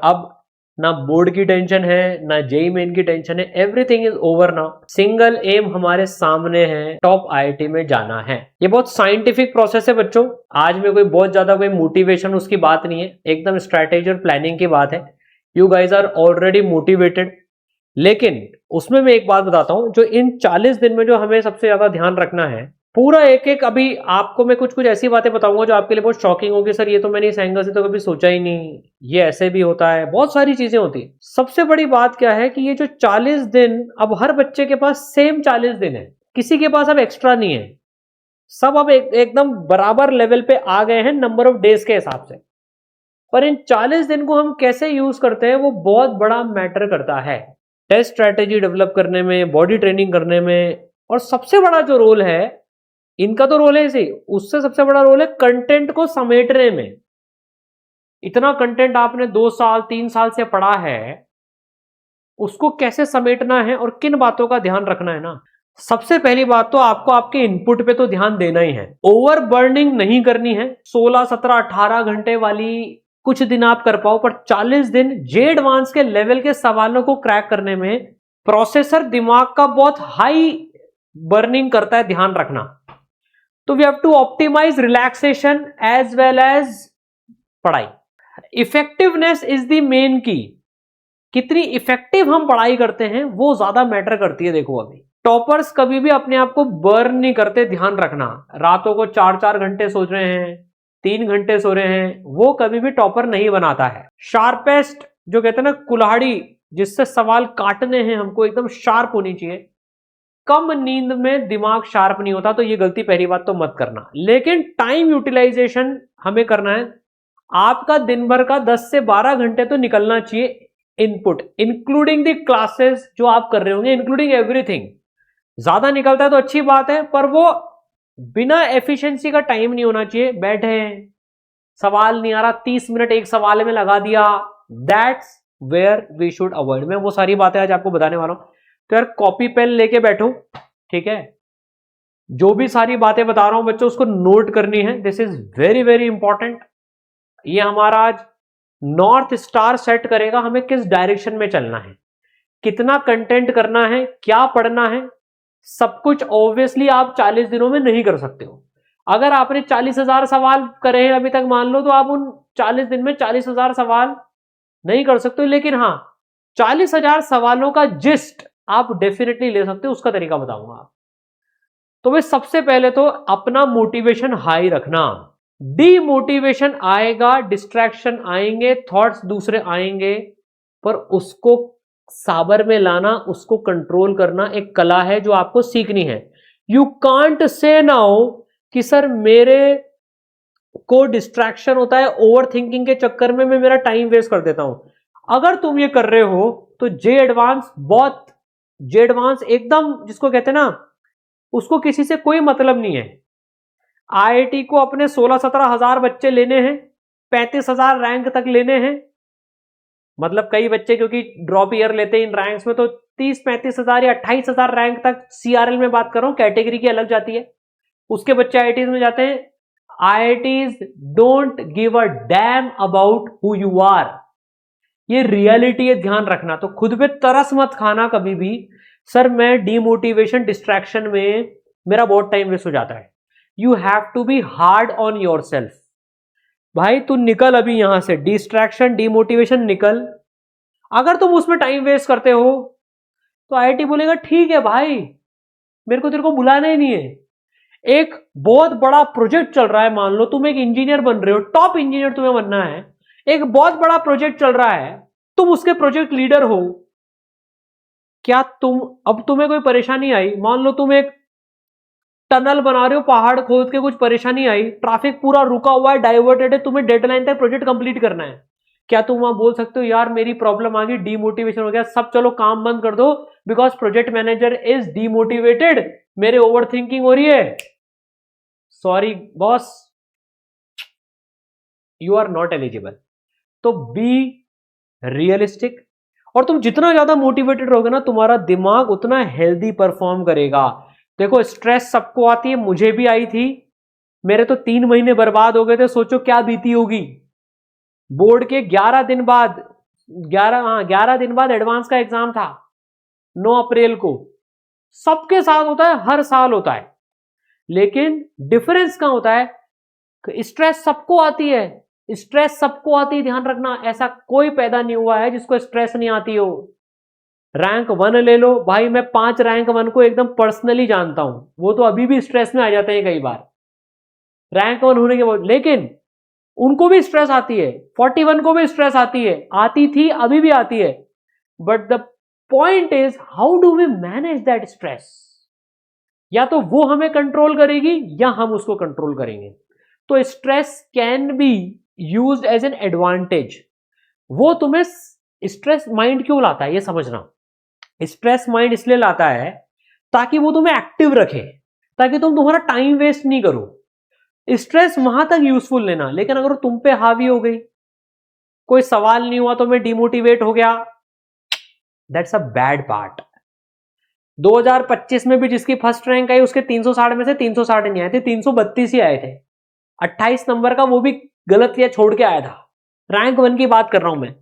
अब ना बोर्ड की टेंशन है, ना जेई मेन की टेंशन है, everything is over now. Single aim हमारे सामने है, टॉप आईआईटी में जाना है। ये बहुत साइंटिफिक प्रोसेस है बच्चों। आज में कोई बहुत ज्यादा कोई मोटिवेशन उसकी बात नहीं है, एकदम स्ट्रैटेजी और प्लानिंग की बात है। You guys are already motivated. लेकिन उसमें मैं एक बात बताता हूं, जो इन 40 दिन में जो हमें सबसे ज्यादा ध्यान रखना है, पूरा एक एक, अभी आपको मैं कुछ कुछ ऐसी बातें बताऊंगा जो आपके लिए बहुत शॉकिंग होगी। सर ये तो मैंने इस एंगल से तो कभी सोचा ही नहीं, ये ऐसे भी होता है, बहुत सारी चीजें होती है। सबसे बड़ी बात क्या है कि ये जो 40 दिन, अब हर बच्चे के पास सेम 40 दिन है, किसी के पास अब एक्स्ट्रा नहीं है। सब अब एकदम बराबर लेवल पे आ गए हैं नंबर ऑफ डेज के हिसाब से। पर इन 40 दिन को हम कैसे यूज करते हैं वो बहुत बड़ा मैटर करता है, टेस्ट स्ट्रैटेजी डेवलप करने में, बॉडी ट्रेनिंग करने में। और सबसे बड़ा जो रोल है इनका, तो रोल है इसी, उससे सबसे बड़ा रोल है कंटेंट को समेटने में। इतना कंटेंट आपने 2 साल 3 साल से पढ़ा है, उसको कैसे समेटना है और किन बातों का ध्यान रखना है ना। सबसे पहली बात तो आपको आपके इनपुट पे तो ध्यान देना ही है। ओवर बर्निंग नहीं करनी है। 16 17 18 घंटे वाली कुछ दिन आप कर पाओ, पर 40 दिन जे एडवांस के लेवल के सवालों को क्रैक करने में प्रोसेसर दिमाग का बहुत हाई बर्निंग करता है, ध्यान रखना। तो we have to optimise relaxation as well as पढ़ाई। Effectiveness is the main key. कितनी इफेक्टिव हम पढ़ाई करते हैं वो ज्यादा मैटर करती है। देखो अभी टॉपर्स कभी भी अपने आप को बर्न नहीं करते, ध्यान रखना। रातों को 4-4 घंटे सो रहे हैं, 3 घंटे सो रहे हैं, वो कभी भी टॉपर नहीं बनाता है। शार्पेस्ट जो कहते हैं ना कुल्हाड़ी, जिससे सवाल काटने हैं हमको, एकदम शार्प होनी चाहिए। कम नींद में दिमाग शार्प नहीं होता, तो ये गलती पहली बात तो मत करना। लेकिन टाइम यूटिलाइजेशन हमें करना है। आपका दिन भर का 10 से 12 घंटे तो निकलना चाहिए इनपुट, इंक्लूडिंग द क्लासेस जो आप कर रहे होंगे, इंक्लूडिंग एवरीथिंग। ज्यादा निकलता है तो अच्छी बात है, पर वो बिना एफिशिएंसी का टाइम नहीं होना चाहिए। बैठे हैं, सवाल नहीं आ रहा, 30 मिनट एक सवाल में लगा दिया, that's where we should avoid. मैं वो सारी बातें आज आपको बताने वाला हूं। तो यार कॉपी पेन लेके बैठो, ठीक है। जो भी सारी बातें बता रहा हूं बच्चों, उसको नोट करनी है। This is very very important. ये हमारा आज नॉर्थ स्टार सेट करेगा हमें किस डायरेक्शन में चलना है, कितना कंटेंट करना है, क्या पढ़ना है। सब कुछ ऑब्वियसली आप 40 दिनों में नहीं कर सकते हो। अगर आपने 40,000 सवाल करे हैं अभी तक मान लो, तो आप उन 40 दिन में 40,000 सवाल नहीं कर सकते हो। लेकिन हाँ, 40,000 सवालों का जिस्ट आप डेफिनेटली ले सकते हो। उसका तरीका बताऊंगा। तो वे सबसे पहले तो अपना मोटिवेशन हाई रखना। डीमोटिवेशन आएगा, डिस्ट्रैक्शन आएंगे, थॉट्स दूसरे आएंगे, पर उसको साबर में लाना, उसको कंट्रोल करना एक कला है जो आपको सीखनी है। यू कांट से नाउ कि सर मेरे को डिस्ट्रैक्शन होता है, ओवर थिंकिंग के चक्कर में मैं मेरा टाइम वेस्ट कर देता हूं। अगर तुम ये कर रहे हो तो जे एडवांस बहुत, जे एडवांस एकदम जिसको कहते हैं ना, उसको किसी से कोई मतलब नहीं है। आईआईटी को अपने 16-17 हजार बच्चे लेने हैं, 35,000 रैंक तक लेने हैं। मतलब कई बच्चे क्योंकि ड्रॉप ईयर लेते हैं इन रैंक्स में, तो 30-35 हजार या 28,000 रैंक तक, सीआरएल में बात कर रहा हूं, कैटेगरी की अलग जाती है, उसके बच्चे आईआईटीज में जाते हैं। IITs don't give a damn about who you are. ये रियलिटी है, ध्यान रखना। तो खुद पे तरस मत खाना कभी भी, सर मैं डीमोटिवेशन डिस्ट्रैक्शन में मेरा बहुत टाइम वेस्ट हो जाता है। You have to be hard on yourself. भाई तू निकल अभी यहां से, डिस्ट्रैक्शन डीमोटिवेशन निकल। अगर तुम उसमें टाइम वेस्ट करते हो तो आईआईटी बोलेगा ठीक है भाई, मेरे को तेरे को बुलाना ही नहीं है। एक बहुत बड़ा प्रोजेक्ट चल रहा है, मान लो तुम एक इंजीनियर बन रहे हो, टॉप इंजीनियर तुम्हें बनना है, एक बहुत बड़ा प्रोजेक्ट चल रहा है, तुम उसके प्रोजेक्ट लीडर हो। क्या अब तुम्हें कोई परेशानी आई, मान लो तुम एक टनल बना रहे हो, पहाड़ खोद के कुछ परेशानी आई, ट्रैफिक पूरा रुका हुआ है, डाइवर्टेड है, तुम्हें डेडलाइन तक प्रोजेक्ट कंप्लीट करना है, क्या तुम वहां बोल सकते हो यार मेरी प्रॉब्लम आ गई, डीमोटिवेशन हो गया, सब चलो काम बंद कर दो, because project manager is demotivated, मेरे ओवर थिंकिंग हो रही है? Sorry boss, you are not eligible. तो बी रियलिस्टिक। और तुम जितना ज्यादा मोटिवेटेड रहोगे ना, तुम्हारा दिमाग उतना हेल्दी परफॉर्म करेगा। देखो स्ट्रेस सबको आती है, मुझे भी आई थी, मेरे तो 3 महीने बर्बाद हो गए थे, सोचो क्या बीती होगी। बोर्ड के 11 दिन बाद 11 दिन बाद एडवांस का एग्जाम था, 9 अप्रैल को। सबके साथ होता है, हर साल होता है, लेकिन डिफरेंस कहां होता है? स्ट्रेस सबको आती है, स्ट्रेस सबको आती है, ध्यान रखना। ऐसा कोई पैदा नहीं हुआ है जिसको स्ट्रेस नहीं आती हो। रैंक 1 ले लो भाई, मैं 5 रैंक 1 को एकदम पर्सनली जानता हूं, वो तो अभी भी स्ट्रेस में आ जाते हैं कई बार रैंक 1 होने के बाद, लेकिन उनको भी स्ट्रेस आती है। 41 को भी स्ट्रेस आती है, आती थी, अभी भी आती है। But the point is how do we manage that stress? या तो वो हमें कंट्रोल करेगी या हम उसको कंट्रोल करेंगे। तो stress can be used as an advantage. वो तुम्हें स्ट्रेस माइंड क्यों लाता है ये समझना। स्ट्रेस माइंड इसलिए लाता है ताकि वो तुम्हें एक्टिव रखे, ताकि तुम्हारा टाइम वेस्ट नहीं करो। स्ट्रेस वहां तक यूजफुल लेना, लेकिन अगर तुम पे हावी हो गई, कोई सवाल नहीं हुआ तो मैं डिमोटिवेट हो गया, दैट्स अ बैड पार्ट। 2025 में भी जिसकी फर्स्ट रैंक आई उसके 360 में से 360 नहीं आए थे, 332 ही आए थे। 28 नंबर का वो भी गलत या छोड़ के आया था। रैंक 1 की बात कर रहा हूं मैं।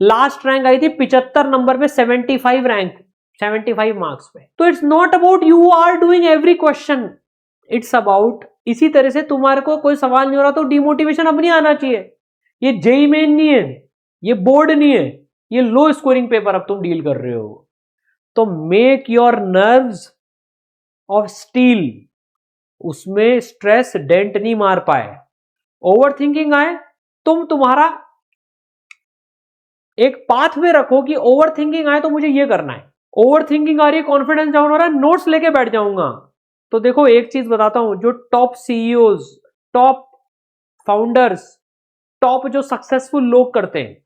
लास्ट रैंक आई थी 75 नंबर पे, 75 रैंक, 75 मार्क्स पे। तो it's not about you are doing every question, it's about, इसी तरह से तुम्हारे को कोई सवाल नहीं हो रहा तो डिमोटिवेशन अब नहीं आना चाहिए। ये जेई मेन नहीं है, ये बोर्ड नहीं है, ये लो स्कोरिंग पेपर अब तुम डील कर रहे हो। तो make your nerves of steel, उसमें स्ट्रेस डेंट नहीं मार पाए। ओवर थिंकिंग आए, तुम्हारा एक पाथ में रखो कि ओवर थिंकिंग आए तो मुझे ये करना है। ओवर थिंकिंग आ रही है, कॉन्फिडेंस डाउन हो रहा है, नोट्स लेके बैठ जाऊंगा। तो देखो एक चीज बताता हूं, जो top CEOs, top founders, top जो सक्सेसफुल लोग करते हैं,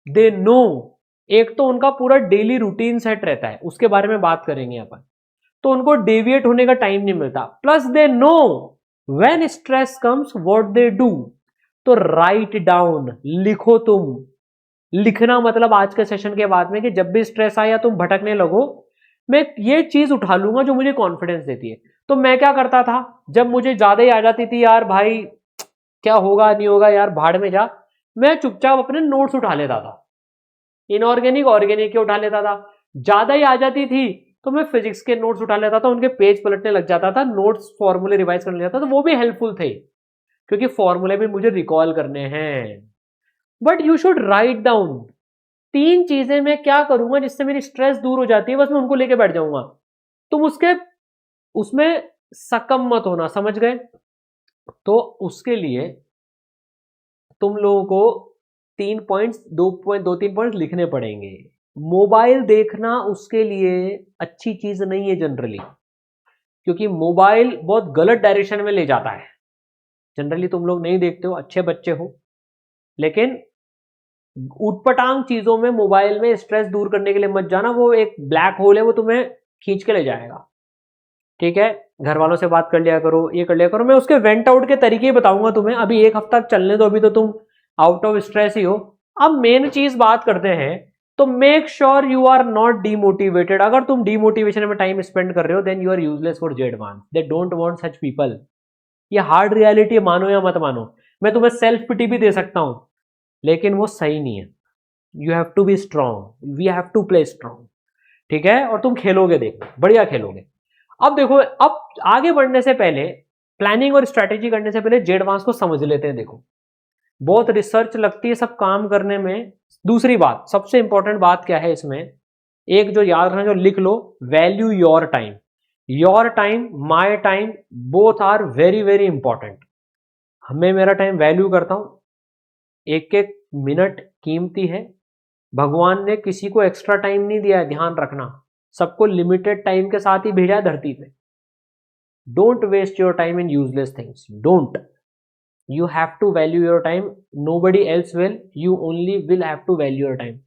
दे नो, एक तो उनका पूरा डेली रूटीन सेट रहता है, उसके बारे में बात करेंगे अपन। तो उनको डेविएट होने का टाइम नहीं मिलता। Plus they know when stress comes what they do. तो राइट डाउन, लिखो तुम। लिखना मतलब आज के सेशन के बाद में कि जब भी स्ट्रेस आए या तुम भटकने लगो, मैं ये चीज उठा लूंगा जो मुझे कॉन्फिडेंस देती है। तो मैं क्या करता था, जब मुझे ज्यादा ही आ जाती थी, यार भाई क्या होगा नहीं होगा यार भाड़ में जा, मैं चुपचाप अपने नोट्स उठा लेता था। इनऑर्गेनिक ऑर्गेनिक के उठा लेता था। ज्यादा ही आ जाती थी तो मैं फिजिक्स के नोट्स उठा लेता था, उनके पेज पलटने लग जाता था, नोट्स फॉर्मूले रिवाइज करने लग जाता था। तो वो भी हेल्पफुल थे क्योंकि फॉर्मूले भी मुझे रिकॉल करने हैं। But you should write down. 3 चीजें मैं क्या करूंगा जिससे मेरी स्ट्रेस दूर हो जाती है, बस मैं उनको लेके बैठ जाऊंगा। तुम उसमें सकम मत होना, समझ गए? तो उसके लिए तुम लोगों को 3 पॉइंट्स, 2-3 पॉइंट्स लिखने पड़ेंगे। मोबाइल देखना उसके लिए अच्छी चीज नहीं है जनरली, क्योंकि मोबाइल बहुत गलत डायरेक्शन में ले जाता है। जनरली तुम लोग नहीं देखते हो, अच्छे बच्चे हो, लेकिन उटपटांग चीजों में, मोबाइल में स्ट्रेस दूर करने के लिए मत जाना। वो एक ब्लैक होल है, वो तुम्हें खींच के ले जाएगा। ठीक है, घर वालों से बात कर लिया करो, ये कर लिया करो। मैं उसके वेंट आउट के तरीके बताऊंगा तुम्हें। अभी 1 हफ्ता चलने दो, अभी तो तुम आउट ऑफ स्ट्रेस ही हो। अब मेन चीज बात करते हैं, तो make sure you are not demotivated. अगर तुम डीमोटिवेशन में टाइम स्पेंड कर रहे हो, then you are useless for जेडवान। They don't want such people. ये हार्ड रियलिटी, मानो या मत मानो। मैं तुम्हें सेल्फ पिटी भी दे सकता हूं, लेकिन वो सही नहीं है। You have to be strong, we have to play strong. ठीक है, और तुम खेलोगे, देखो बढ़िया खेलोगे। अब देखो, अब आगे बढ़ने से पहले, प्लानिंग और स्ट्रेटेजी करने से पहले जेडवांस को समझ लेते हैं। देखो बहुत रिसर्च लगती है सब काम करने में। दूसरी बात, सबसे इंपॉर्टेंट बात क्या है इसमें, एक जो याद रखना, जो लिख लो, value your time. Your time, my time, both are very very important. मैं मेरा टाइम वैल्यू करता हूं, एक एक मिनट कीमती है। भगवान ने किसी को एक्स्ट्रा टाइम नहीं दिया है, ध्यान रखना। सबको लिमिटेड टाइम के साथ ही भेजा है धरती पे। Don't waste your time in useless things, don't. You have to value your time, nobody else will, you only will have to value your time.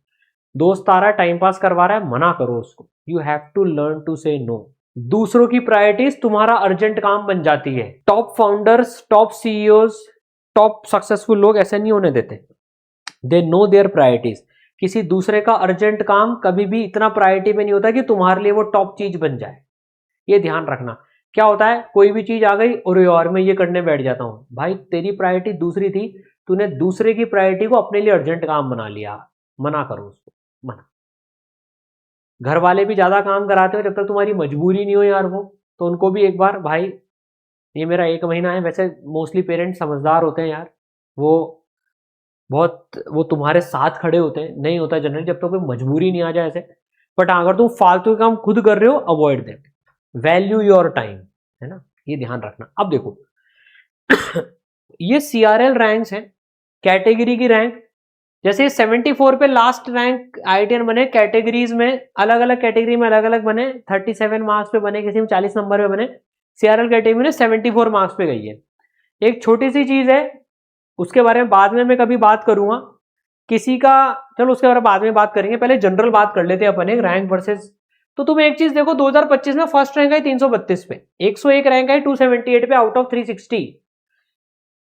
दोस्त आ रहा है, टाइम पास करवा रहा है, मना करो उसको। You have to learn to say no. दूसरों की प्रायोरिटीज तुम्हारा अर्जेंट काम बन जाती है। Top founders, top CEOs, top successful लोग ऐसे नहीं होने देते। They know there priorities. किसी दूसरे का अर्जेंट काम कभी भी इतना प्रायोरिटी में नहीं होता कि तुम्हारे लिए वो टॉप चीज बन जाए। ये ध्यान रखना। क्या होता है, कोई भी चीज आ गई और यार मैं ये करने बैठ जाता हूं। भाई तेरी प्रायोरिटी दूसरी थी, तूने दूसरे की प्रायोरिटी को अपने लिए अर्जेंट काम बना लिया। मना करो उसको, मना। घर वाले भी ज्यादा काम कराते हो, जब तक तुम्हारी मजबूरी नहीं हो यार वो, तो उनको भी एक बार भाई ये मेरा 1 महीना है। वैसे मोस्टली पेरेंट्स समझदार होते हैं यार, वो बहुत वो तुम्हारे साथ खड़े होते हैं, नहीं होता जनरली जब तक कोई मजबूरी नहीं आ जाए ऐसे। बट अगर तुम फालतू काम खुद कर रहे हो, avoid that, value your time, है ना, ये ध्यान रखना। अब देखो ये CRL रैंक्स हैं, कैटेगरी की रैंक। जैसे 74 पे लास्ट रैंक IITian बने, कैटेगरीज में अलग अलग कैटेगरी में अलग अलग बने, 37 मार्क्स पे बने, किसी में 40 नंबर पे बने। CRL कैटेगरी में 74 मार्क्स पे गई है। एक छोटी सी चीज है, उसके बारे में बाद में मैं कभी बात करूंगा, किसी का, चलो उसके बारे में बाद में बात करेंगे, पहले जनरल बात कर लेते हैं अपन, एक रैंक वर्सेस। तो तुम एक चीज देखो, 2025 में फर्स्ट रैंक है 332 पे, 101 रैंक है 278 पे आउट ऑफ 360,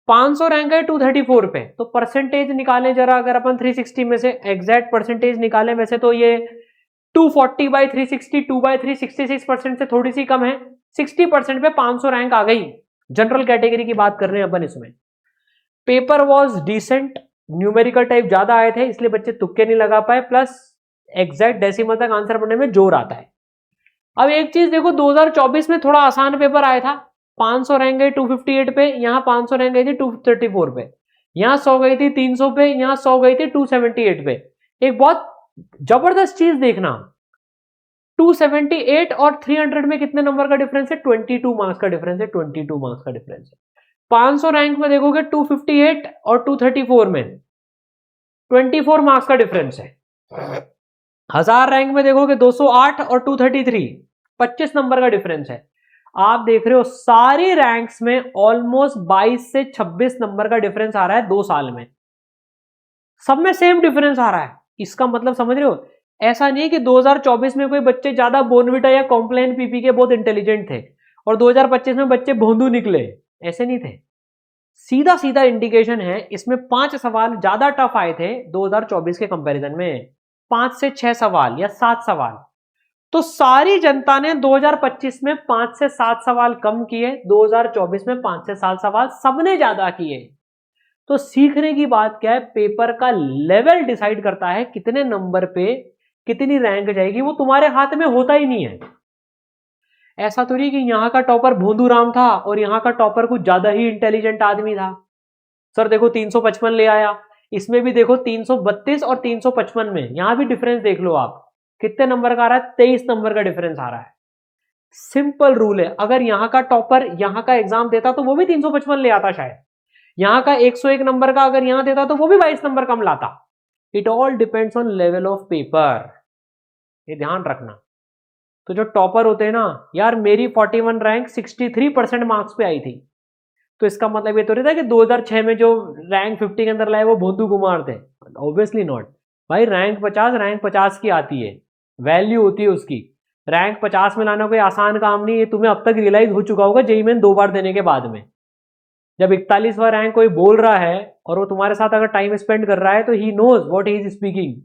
500 रैंक है 234 पे। तो परसेंटेज निकालें जरा, अगर अपन 360 में से एग्जैक्ट परसेंटेज निकालें, वैसे तो ये 240 बाई 360, 2 बाई 366% से थोड़ी सी कम है। 60% पे 500 रैंक आ गई। जनरल कैटेगरी की बात कर रहे हैं अपन इसमें। Paper was decent, numerical type ज्यादा आए थे, इसलिए बच्चे तुक्के नहीं लगा पाए, प्लस एग्जैक्ट डेसिमल तक आंसर पढ़ने में जोर आता है। अब एक चीज देखो, 2024 में थोड़ा आसान पेपर आया था, 500 रैंक गई 258 पे, यहाँ 500 रैंक गई थी 234 पे, यहाँ 100 गई थी 300 पे, यहाँ 100 गई थी 278 पे। एक बहुत जबरदस्त चीज देखना, 278 और 300 में कितने नंबर का डिफरेंस है? 22 मार्क्स का डिफरेंस है, 22 मार्क्स का डिफरेंस है। 500 रैंक में देखोगे 258 और 234 में 24 मार्क्स का डिफरेंस है। 1000 रैंक में देखोगे 208 और 233, 25 नंबर का डिफरेंस है। आप देख रहे हो सारी रैंक्स में ऑलमोस्ट 22 से 26 नंबर का डिफरेंस आ रहा है 2 साल में, सब में सेम डिफरेंस आ रहा है। इसका मतलब समझ रहे हो, ऐसा नहीं कि 2024 में कोई बच्चे ज्यादा बोर्नविटा या कॉम्प्लेन पीपी के बहुत इंटेलिजेंट थे और 2025 में बच्चे भोंदू निकले, ऐसे नहीं थे। सीधा सीधा इंडिकेशन है, इसमें 5 सवाल ज्यादा टफ आए थे 2024 के कंपैरिजन में, 5 से 6 सवाल या 7 सवाल। तो सारी जनता ने 2025 में 5 से 7 सवाल कम किए, 2024 में 5 से 7 सवाल सबने ज्यादा किए। तो सीखने की बात क्या है, पेपर का लेवल डिसाइड करता है कितने नंबर पे कितनी रैंक जाएगी, वो तुम्हारे हाथ में होता ही नहीं है। ऐसा तो नहीं कि यहां का टॉपर भोंदू राम था और यहां का टॉपर कुछ ज्यादा ही इंटेलिजेंट आदमी था। सर देखो 355 ले आया, इसमें भी देखो 332 और 355 में, यहां भी डिफरेंस देख लो आप, कितने नंबर का आ रहा है? 23 नंबर का डिफरेंस आ रहा है। सिंपल रूल है, अगर यहां का टॉपर यहां का एग्जाम देता तो वो भी 355 ले आता शायद, यहां का 101 नंबर का अगर यहां देता तो वो भी 22 नंबर कम लाता। It all depends on level of paper, ये ध्यान रखना। तो जो टॉपर होते हैं ना यार, मेरी 41 रैंक 63% मार्क्स पे आई थी, तो इसका मतलब ये तो नहीं था कि 2006 में जो रैंक 50 के अंदर लाए वो भोंदू कुमार थे, ऑब्वियसली नॉट भाई। रैंक 50 की आती है, वैल्यू होती है उसकी। रैंक 50 में लाना कोई आसान काम नहीं है, तुम्हें अब तक रियलाइज हो चुका होगा जेईई मेन 2 बार देने के बाद में। जब 41वां रैंक कोई बोल रहा है और वो तुम्हारे साथ अगर टाइम स्पेंड कर रहा है, तो he knows what he is speaking.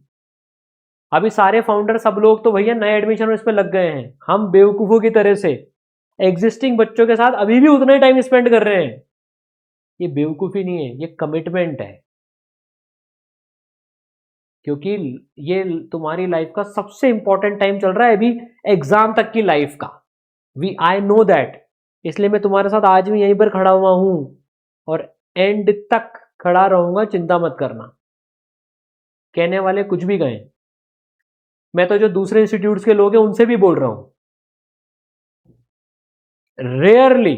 अभी सारे फाउंडर सब लोग तो भैया नए एडमिशन इस पे लग गए हैं, हम बेवकूफों की तरह से एग्जिस्टिंग बच्चों के साथ अभी भी उतना ही टाइम स्पेंड कर रहे हैं। ये बेवकूफी नहीं है, ये कमिटमेंट है, क्योंकि ये तुम्हारी लाइफ का सबसे इंपॉर्टेंट टाइम चल रहा है अभी, एग्जाम तक की लाइफ का। आई नो दैट, इसलिए मैं तुम्हारे साथ आज भी यहीं पर खड़ा हुआ हूं और एंड तक खड़ा रहूंगा, चिंता मत करना। कहने वाले कुछ भी कहें, मैं तो जो दूसरे इंस्टीट्यूट्स के लोग हैं उनसे भी बोल रहा हूं, रेयरली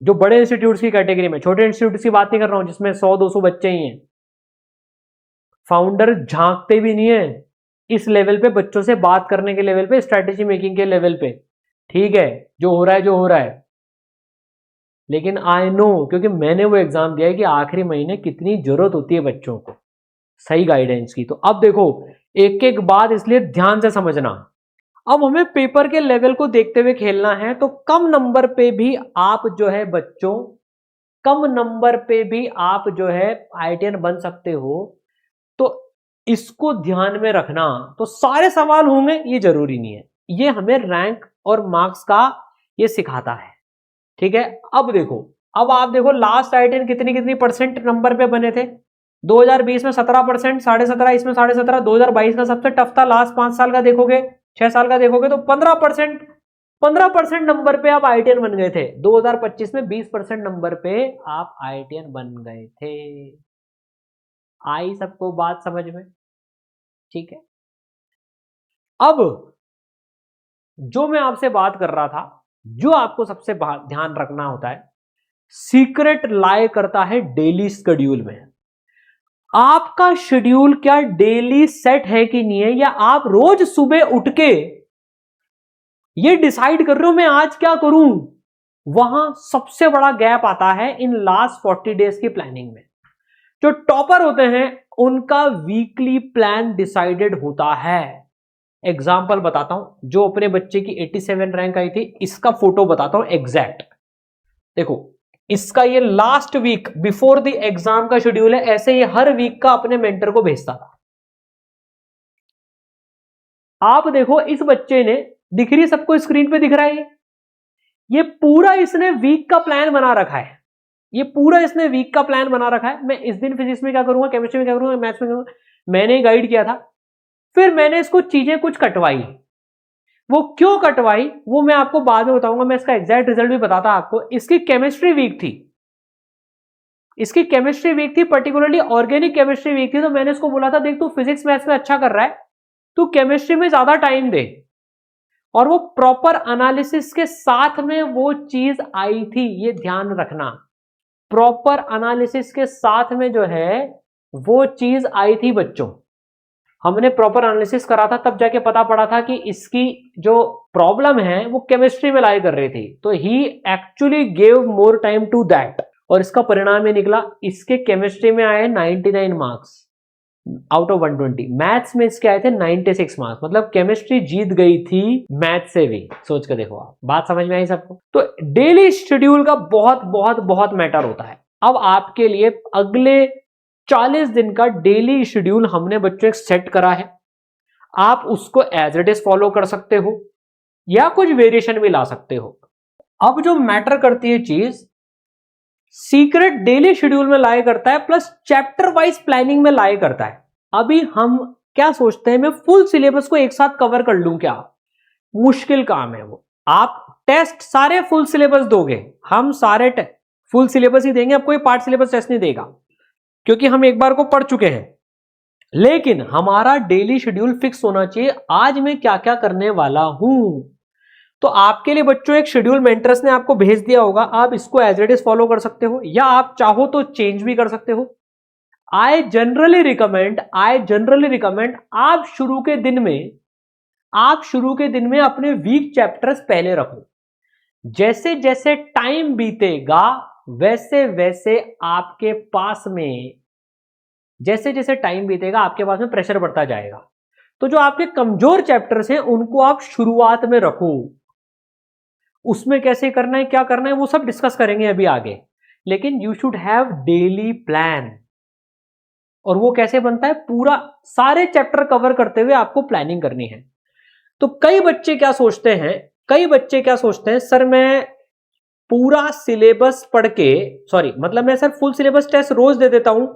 जो बड़े इंस्टीट्यूट्स की कैटेगरी में, छोटे इंस्टीट्यूट्स की बात नहीं कर रहा हूं जिसमें 100-200 बच्चे ही हैं, फाउंडर झांकते भी नहीं है इस लेवल पे, बच्चों से बात करने के लेवल पे, स्ट्रेटेजी मेकिंग के लेवल पे। ठीक है, जो हो रहा है जो हो रहा है, लेकिन आई नो, क्योंकि मैंने वो एग्जाम दिया है कि आखिरी महीने कितनी जरूरत होती है बच्चों को सही गाइडेंस की। तो अब देखो एक एक बात इसलिए ध्यान से समझना। अब हमें पेपर के लेवल को देखते हुए खेलना है, तो कम नंबर पे भी आप जो है बच्चों, कम नंबर पे भी आप जो है IITian बन सकते हो, तो इसको ध्यान में रखना। तो सारे सवाल होंगे ये जरूरी नहीं है, ये हमें रैंक और मार्क्स का ये सिखाता है। ठीक है, अब देखो, अब आप देखो लास्ट IITian कितनी कितनी परसेंट नंबर पे बने थे, 2020 में 17%, 17.5 इसमें 17.5, 2022 का सबसे टफ था, लास्ट 5 साल का देखोगे, 6 साल का देखोगे तो 15% नंबर पे आप आईआईटीएन बन गए थे। 2025 में 20% नंबर पे आप आईआईटीएन बन गए थे। आई सबको बात समझ में? ठीक है। अब जो मैं आपसे बात कर रहा था, जो आपको सबसे ध्यान रखना होता है, सीक्रेट लाई करता है डेली शेड्यूल में। आपका शेड्यूल क्या डेली सेट है कि नहीं है, या आप रोज सुबह उठ के ये डिसाइड कर रहे हो मैं आज क्या करूं? वहां सबसे बड़ा गैप आता है इन लास्ट 40 डेज की प्लानिंग में। जो टॉपर होते हैं उनका वीकली प्लान डिसाइडेड होता है। एग्जाम्पल बताता हूं, जो अपने बच्चे की 87 रैंक आई थी, इसका फोटो बताता हूं एग्जैक्ट। देखो, इसका ये last week before the exam का शेड्यूल है। ऐसे ये हर वीक का अपने मेंटर को भेजता था। आप देखो, इस बच्चे ने, दिख रही है सबको, स्क्रीन पे दिख रहा है ये पूरा इसने वीक का प्लान बना रखा है। ये पूरा इसने वीक का प्लान बना रखा है। मैं इस दिन फिजिक्स में क्या करूंगा, केमिस्ट्री में क्या करूंगा, मैथ्स में क्या करूंगा, मैंने गाइड किया था। फिर मैंने इसको चीजें कुछ कटवाई। वो क्यों कटवाई वो मैं आपको बाद में बताऊंगा। मैं इसका एग्जैक्ट रिजल्ट भी बताता आपको। इसकी केमिस्ट्री वीक थी, इसकी केमिस्ट्री वीक थी, पर्टिकुलरली ऑर्गेनिक केमिस्ट्री वीक थी। तो मैंने इसको बोला था, देख तू फिजिक्स मैथ्स में अच्छा कर रहा है, तू केमिस्ट्री में ज्यादा टाइम दे। और वो प्रॉपर एनालिसिस के साथ में वो चीज आई थी, ये ध्यान रखना। प्रॉपर एनालिसिस के साथ में जो है वो चीज आई थी बच्चों। हमने प्रॉपर एनालिसिस करा था, तब जाके पता पड़ा था कि इसकी जो प्रॉब्लम है वो केमिस्ट्री में लाई कर रही थी। तो he actually gave more time to that, और इसका परिणाम ये निकला, इसके केमिस्ट्री में आए 99 मार्क्स आउट ऑफ 120। मैथ्स में इसके आए थे 96 मार्क्स। मतलब केमिस्ट्री जीत गई थी मैथ से भी। सोच कर देखो आप, बात समझ में आई सबको? तो डेली शेड्यूल का बहुत बहुत बहुत मैटर होता है। अब आपके लिए अगले 40 दिन का डेली शेड्यूल हमने बच्चों एक सेट करा है। आप उसको एज इट इज फॉलो कर सकते हो या कुछ वेरिएशन भी ला सकते हो। अब जो मैटर करती है चीज, सीक्रेट डेली शेड्यूल में लाई करता है, प्लस चैप्टर वाइज प्लानिंग में लाई करता है। अभी हम क्या सोचते हैं, मैं फुल सिलेबस को एक साथ कवर कर लूं क्या? मुश्किल काम है वो। आप टेस्ट सारे फुल सिलेबस दोगे, हम सारे फुल सिलेबस ही देंगे, अब कोई पार्ट सिलेबस टेस्ट नहीं देगा, क्योंकि हम एक बार को पढ़ चुके हैं। लेकिन हमारा डेली शेड्यूल फिक्स होना चाहिए, आज मैं क्या क्या करने वाला हूं। तो आपके लिए बच्चों एक शेड्यूल मेंटर्स ने आपको भेज दिया होगा, आप इसको एज इट इज फॉलो कर सकते हो, या आप चाहो तो चेंज भी कर सकते हो। आई जनरली रिकमेंड आप शुरू के दिन में अपने वीक चैप्टर्स पहले रखो। जैसे जैसे टाइम बीतेगा वैसे वैसे आपके पास में प्रेशर बढ़ता जाएगा। तो जो आपके कमजोर चैप्टर्स हैं उनको आप शुरुआत में रखो। उसमें कैसे करना है, क्या करना है, वो सब डिस्कस करेंगे अभी आगे। लेकिन you should have daily plan. और वो कैसे बनता है, पूरा सारे चैप्टर कवर करते हुए आपको प्लानिंग करनी है। तो कई बच्चे क्या सोचते हैं, सर मैं पूरा सिलेबस पढ़ के, मैं सर फुल सिलेबस टेस्ट रोज दे देता हूं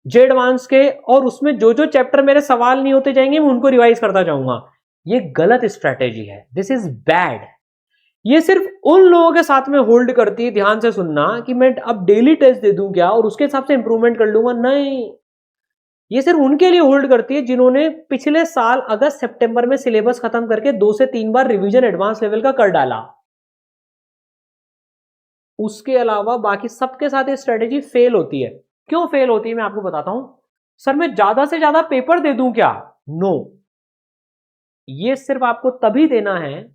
जे एडवांस के, और उसमें जो जो चैप्टर मेरे सवाल नहीं होते जाएंगे मैं उनको रिवाइज करता जाऊंगा। ये गलत स्ट्रैटेजी है, दिस इज बैड। ये सिर्फ उन लोगों के साथ में होल्ड करती है, ध्यान से सुनना, कि मैं अब डेली टेस्ट दे दूं क्या और उसके हिसाब से इंप्रूवमेंट कर लूंगा। नहीं, ये सिर्फ उनके लिए होल्ड करती है जिन्होंने पिछले साल अगस्त सितंबर में सिलेबस खत्म करके 2 से 3 बार रिवीजन एडवांस लेवल का कर डाला। उसके अलावा बाकी सबके साथ ये स्ट्रेटेजी फेल होती है। क्यों फेल होती है मैं आपको बताता हूं। सर मैं ज्यादा से ज्यादा पेपर दे दूं क्या? नो, ये सिर्फ आपको तभी देना है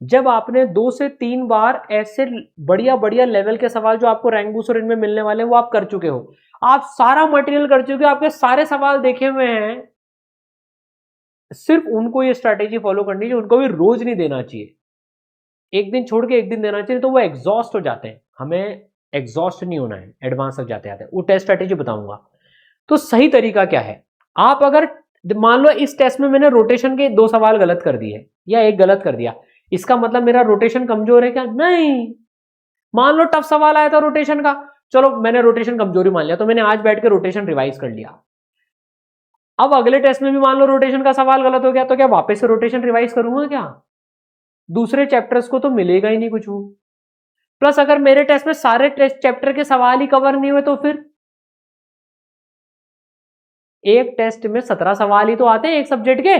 जब आपने 2 से 3 बार ऐसे बढ़िया बढ़िया लेवल के सवाल जो आपको रैंक बूस्ट और इनमें मिलने वाले हैं वो आप कर चुके हो। आप सारा मटेरियल कर चुके हो, आपके सारे सवाल देखे हुए हैं। सिर्फ उनको ये स्ट्रैटेजी फॉलो करनी चाहिए, उनको भी रोज नहीं देना चाहिए, एक दिन छोड़ के एक दिन देना चाहिए, तो वो एग्जॉस्ट हो जाते हैं। हमें एग्जॉस्ट नहीं होना है एडवांस तक जाते जाते। वो टेस्ट स्ट्रैटेजी बताऊंगा। तो सही तरीका क्या है, आप अगर मान लो इस टेस्ट में मैंने रोटेशन के 2 सवाल गलत कर दिए या 1 गलत कर दिया, इसका मतलब मेरा रोटेशन कमजोर है क्या? नहीं। मान लो टफ सवाल आया था रोटेशन का, चलो मैंने रोटेशन कमजोरी मान लिया, तो मैंने आज बैठ के रोटेशन रिवाइज कर लिया। अब अगले टेस्ट में भी मान लो रोटेशन का सवाल गलत हो गया, तो क्या वापस से रोटेशन रिवाइज करूंगा क्या? दूसरे चैप्टर्स को तो मिलेगा ही नहीं कुछ वो। प्लस अगर मेरे टेस्ट में सारे टेस्ट चैप्टर के सवाल ही कवर नहीं हुए, तो फिर एक टेस्ट में 17 सवाल ही तो आते हैं एक सब्जेक्ट के।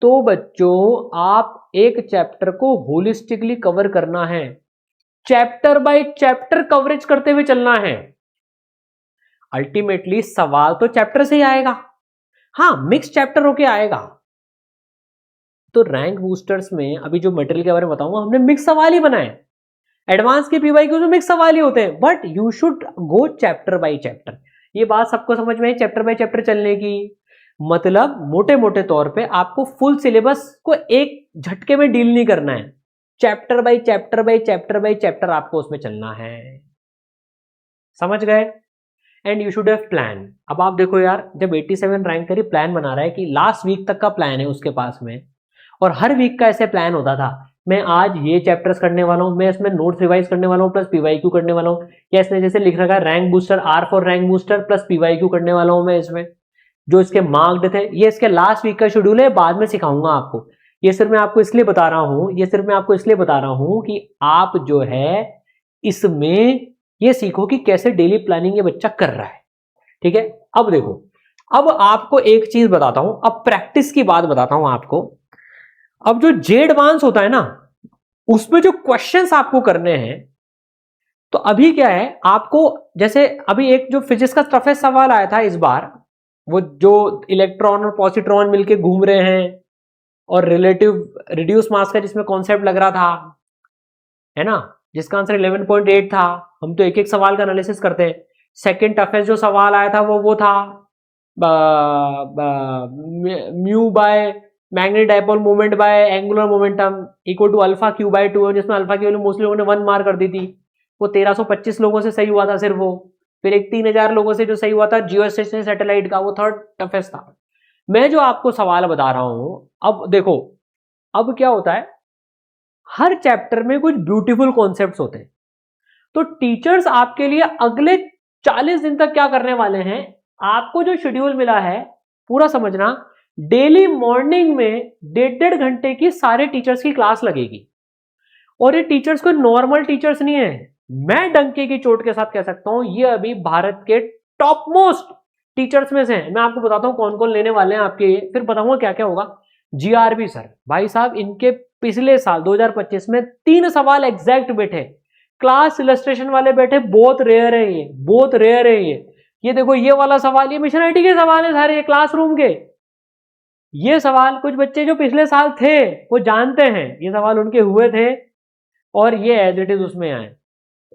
तो बच्चों आप एक चैप्टर को होलिस्टिकली कवर करना है, चैप्टर बाय चैप्टर कवरेज करते हुए चलना है। अल्टीमेटली सवाल तो चैप्टर से ही आएगा, हाँ मिक्स चैप्टर होके आएगा। तो रैंक बूस्टर्स में अभी जो मटेरियल के बारे में बताऊंगा, हमने मिक्स सवाल ही बनाए। एडवांस के पीवाईक्यू में मिक्स सवाल ही होते हैं, but you should go chapter by chapter. ये बात सबको समझ में आई, चैप्टर बाय चैप्टर चलने की। मतलब मोटे मोटे तौर पे आपको फुल सिलेबस को एक झटके में डील नहीं करना है, chapter by chapter by chapter by chapter आपको उसमें चलना है। समझ गए? And you should have plan. अब आप देखो यार, जब 87 रैंक करी, प्लान बना रहा है कि लास्ट वीक तक का प्लान है उसके पास में, और हर वीक का ऐसे प्लान होता था, मैं आज ये चैप्टर्स करने वाला हूं, मैं इसमें नोट्स रिवाइज करने वाला हूं प्लस पीवाईक्यू करने वाला हूं, या इसने जैसे लिख रखा है rank booster, R for rank booster plus PYQ करने वाला हूं मैं इसमें, जो इसके मार्क्ड थे। ये इसके लास्ट वीक का शेड्यूल है, बाद में सिखाऊंगा आपको। ये सिर्फ मैं आपको इसलिए बता रहा हूं, कि आप जो है इसमें ये सीखो कि कैसे डेली प्लानिंग ये बच्चा कर रहा है। ठीक है, अब देखो, अब आपको एक चीज बताता हूं, अब प्रैक्टिस की बात बताता हूं आपको। अब जो जे एडवांस होता है ना, उसमें जो क्वेश्चंस आपको करने हैं, तो अभी क्या है आपको, जैसे अभी एक जो फिजिक्स का टफेस्ट सवाल आया था इस बार, वो जो इलेक्ट्रॉन और पॉजिट्रॉन मिलके घूम रहे हैं और रिलेटिव रिड्यूस मास का जिसमें कॉन्सेप्ट लग रहा था, है ना, जिसका आंसर 11.8 था। हम तो एक एक सवाल का एनालिसिस करते हैं। सेकंड टफेस्ट जो सवाल आया था वो था mu by magnetic dipole moment by angular momentum equal to alpha q by 2, जिसमें अल्फा की वैल्यू मोस्टली लोगों ने 1 मार्क कर दी थी। वो 1325 लोगों से सही हुआ था सिर्फ वो। फिर एक 3000 लोगों से जो सही हुआ था जियोस्टेशनरी सैटेलाइट का, वो थर्ड टफेस्ट था। मैं जो आपको सवाल बता रहा हूं, अब देखो, अब क्या होता है, हर चैप्टर में कुछ ब्यूटीफुल कॉन्सेप्ट्स होते हैं। तो टीचर्स आपके लिए अगले 40 दिन तक क्या करने वाले हैं, आपको जो शेड्यूल मिला है पूरा समझना, डेली मॉर्निंग में 1.5 घंटे की सारे टीचर्स की क्लास लगेगी। और ये टीचर्स कोई नॉर्मल टीचर्स नहीं है, मैं डंके की चोट के साथ कह सकता हूं ये अभी भारत के टॉप मोस्ट टीचर्स में से हैं। मैं आपको बताता हूं कौन कौन लेने वाले हैं आपके, फिर बताऊंगा क्या क्या होगा। जीआरबी सर, भाई साहब, इनके पिछले साल 2025 में 3 सवाल एग्जैक्ट बैठे, क्लास इलस्ट्रेशन वाले बैठे, बहुत रेयर है ये, बहुत रेयर है ये देखो ये वाला सवाल, ये मिशन आईटी के सवाल है सारे, ये क्लासरूम के। ये सवाल कुछ बच्चे जो पिछले साल थे वो जानते हैं, ये सवाल उनके हुए थे और ये एज इट इज उसमें आए।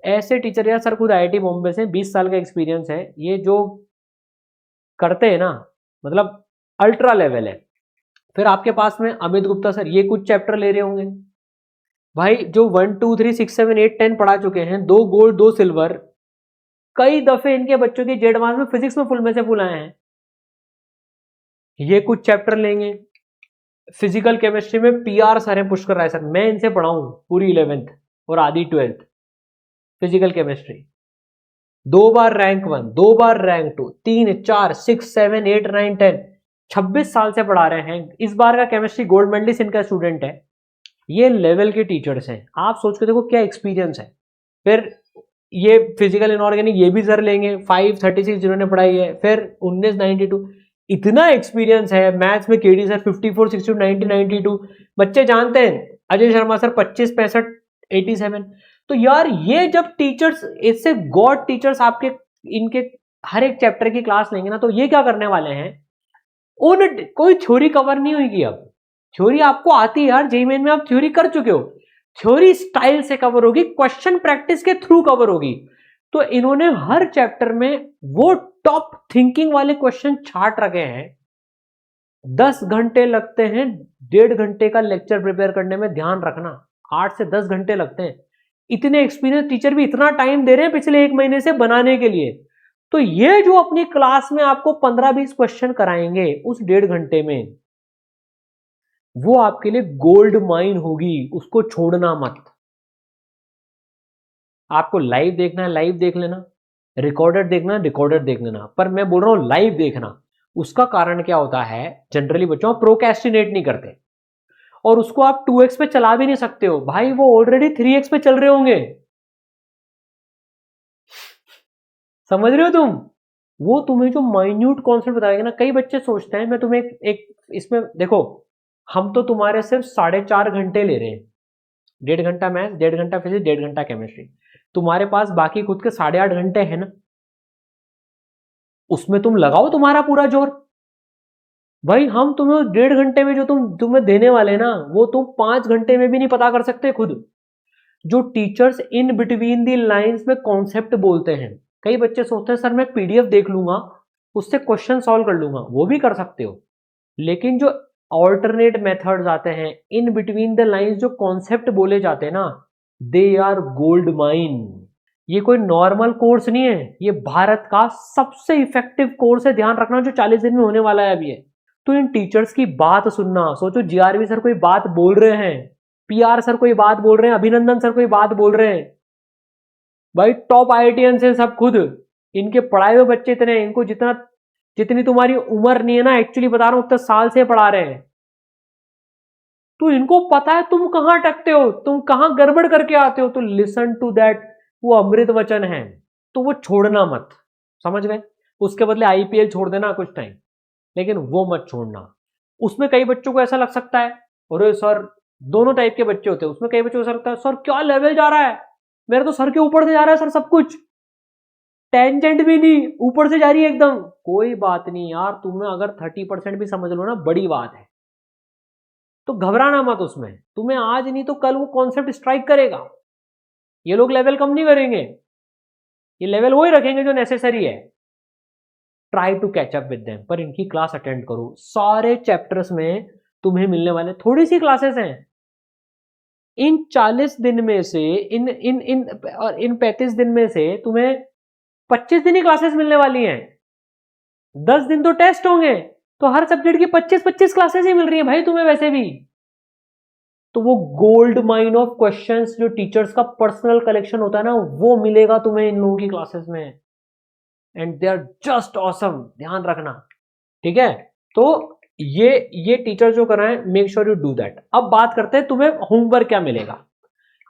ऐसे टीचर, यार सर खुद आईआईटी बॉम्बे से 20 साल का एक्सपीरियंस है, ये जो करते हैं ना, मतलब अल्ट्रा लेवल है। फिर आपके पास में अमित गुप्ता सर, ये कुछ चैप्टर ले रहे होंगे भाई, जो 1 2 3 6 7 8 10 पढ़ा चुके हैं, 2 गोल्ड 2 सिल्वर, कई दफे इनके बच्चों की जेड एडवांस में फिजिक्स में फुल में से फुल आए हैं। ये कुछ चैप्टर लेंगे। फिजिकल केमिस्ट्री में पीआर सर है, पुष्कर राय सर, मैं इनसे पढ़ा हूं पूरी 11th और आधी 12th फिजिकल केमिस्ट्री। 2 बार रैंक 1, 2 बार रैंक 2, 3 4 6 7 8 9 10, 26 साल से पढ़ा रहे हैं। इस बार का केमिस्ट्री गोल्ड मेडलिस्ट इनका स्टूडेंट है। ये लेवल के टीचर्स हैं, आप सोच के देखो क्या एक्सपीरियंस है। फिर ये फिजिकल इनऑर्गेनिक ये भी सर लेंगे, 536 जिन्होंने पढ़ाई है, फिर 1992, इतना एक्सपीरियंस है। मैथ्स में केडी सर 54 60 90 92, बच्चे जानते हैं। अजय शर्मा सर 25 65 87। तो यार ये जब टीचर्स, इससे गॉड टीचर्स आपके इनके हर एक चैप्टर की क्लास लेंगे ना, तो ये क्या करने वाले हैं, उन कोई थ्योरी कवर नहीं होगी। अब थ्योरी आपको आती है यार, जेईई मेन में आप थ्योरी कर चुके हो, थ्योरी स्टाइल से कवर होगी, क्वेश्चन प्रैक्टिस के थ्रू कवर होगी। तो इन्होंने हर चैप्टर में वो टॉप थिंकिंग वाले क्वेश्चन छाट रखे हैं। 10 घंटे लगते हैं 1.5 घंटे का लेक्चर प्रिपेयर करने में, ध्यान रखना 8 से 10 घंटे लगते हैं। इतने एक्सपीरियंस टीचर भी इतना टाइम दे रहे हैं पिछले 1 महीने से बनाने के लिए। तो ये जो अपनी क्लास में आपको 15-20 क्वेश्चन कराएंगे उस 1.5 घंटे में, वो आपके लिए गोल्ड माइन होगी, उसको छोड़ना मत। आपको लाइव देखना है लाइव देख लेना, रिकॉर्डेड देखना है रिकॉर्डेड देख लेना, पर मैं बोल रहा हूं लाइव देखना। उसका कारण क्या होता है, जनरली बच्चों प्रोक्रेस्टिनेट नहीं करते, और उसको आप 2x पे चला भी नहीं सकते हो भाई, वो ऑलरेडी 3x पे चल रहे होंगे, समझ रहे हो तुम। वो तुम्हें जो माइन्यूट कॉन्सेप्ट बताएगा ना, कई बच्चे सोचते हैं, मैं तुम्हें एक इसमें देखो, हम तो तुम्हारे सिर्फ 4.5 घंटे ले रहे हैं, 1.5 घंटा मैथ्स, 1.5 घंटा फिजिक्स, 1.5 घंटा केमिस्ट्री, तुम्हारे पास बाकी खुद के 8.5 घंटे है ना, उसमें तुम लगाओ तुम्हारा पूरा जोर। भाई हम तुम्हें 1.5 घंटे में जो तुम्हें देने वाले ना, वो तुम 5 घंटे में भी नहीं पता कर सकते खुद। जो teachers in between the lines में कॉन्सेप्ट बोलते हैं, कई बच्चे सोचते हैं सर मैं पीडीएफ देख लूंगा, उससे क्वेश्चन सॉल्व कर लूंगा, वो भी कर सकते हो, लेकिन जो ऑल्टरनेट मेथड्स आते हैं, इन बिटवीन द लाइंस जो कॉन्सेप्ट बोले जाते हैं ना, दे आर गोल्ड माइन। ये कोई नॉर्मल कोर्स नहीं है, ये भारत का सबसे इफेक्टिव कोर्स है, ध्यान रखना, जो 40 दिन में होने वाला है अभी है। तो इन टीचर्स की बात सुनना, सोचो जीआरवी सर कोई बात बोल रहे हैं, पीआर सर कोई बात बोल रहे हैं, अभिनंदन सर कोई बात बोल रहे हैं, भाई टॉप आईआईटीएन से सब खुद, इनके पढ़ाए हुए बच्चे इतने, इनको जितनी तुम्हारी उम्र नहीं है ना, एक्चुअली बता रहा हूं उतने साल से पढ़ा रहे हैं, तो इनको पता है तुम कहां अटकते हो, तुम कहां गड़बड़ करके आते हो, तो लिसन टू दैट, वो अमृत वचन है, तो वो छोड़ना मत, समझ गए। उसके बदले आईपीएल छोड़ देना कुछ टाइम, लेकिन वो मत छोड़ना। उसमें कई बच्चों को ऐसा लग सकता है, अरे सर, दोनों टाइप के बच्चे होते हैं, उसमें कई बच्चों को ऐसा लगता है सर क्या लेवल जा रहा है, मेरा तो सर के ऊपर से जा रहा है सर सब कुछ, टेंजेंट भी नहीं, ऊपर से जा रही है एकदम। कोई बात नहीं यार, तुम्हें अगर 30% भी समझ लो ना, बड़ी बात है, तो घबराना मत उसमें, तुम्हें आज नहीं तो कल वो कॉन्सेप्ट स्ट्राइक करेगा। ये लोग लेवल कम नहीं करेंगे, ये लेवल वही रखेंगे जो नेसेसरी है। Try to catch up with them, पर इनकी क्लास अटेंड करो, सारे चैप्टर्स में तुम्हें मिलने वाले, थोड़ी सी क्लासेस हैं, इन 40 दिन में से, इन इन इन और इन 35 दिन में से तुम्हें 25 दिन ही क्लासेस मिलने वाली हैं, 10 दिन तो टेस्ट होंगे, तो हर सब्जेक्ट की 25-25 क्लासेस ही मिल रही है भाई तुम्हें वैसे भी। तो वो गोल्ड माइन ऑफ क्वेश्चंस जो टीचर्स का पर्सनल कलेक्शन होता है ना, वो मिलेगा तुम्हें इन लोगों की क्लासेस में, and they are just awesome, ध्यान रखना, ठीक है। तो ये टीचर जो कर रहे हैं, make sure you do that. अब बात करते हैं तुम्हें होमवर्क क्या मिलेगा।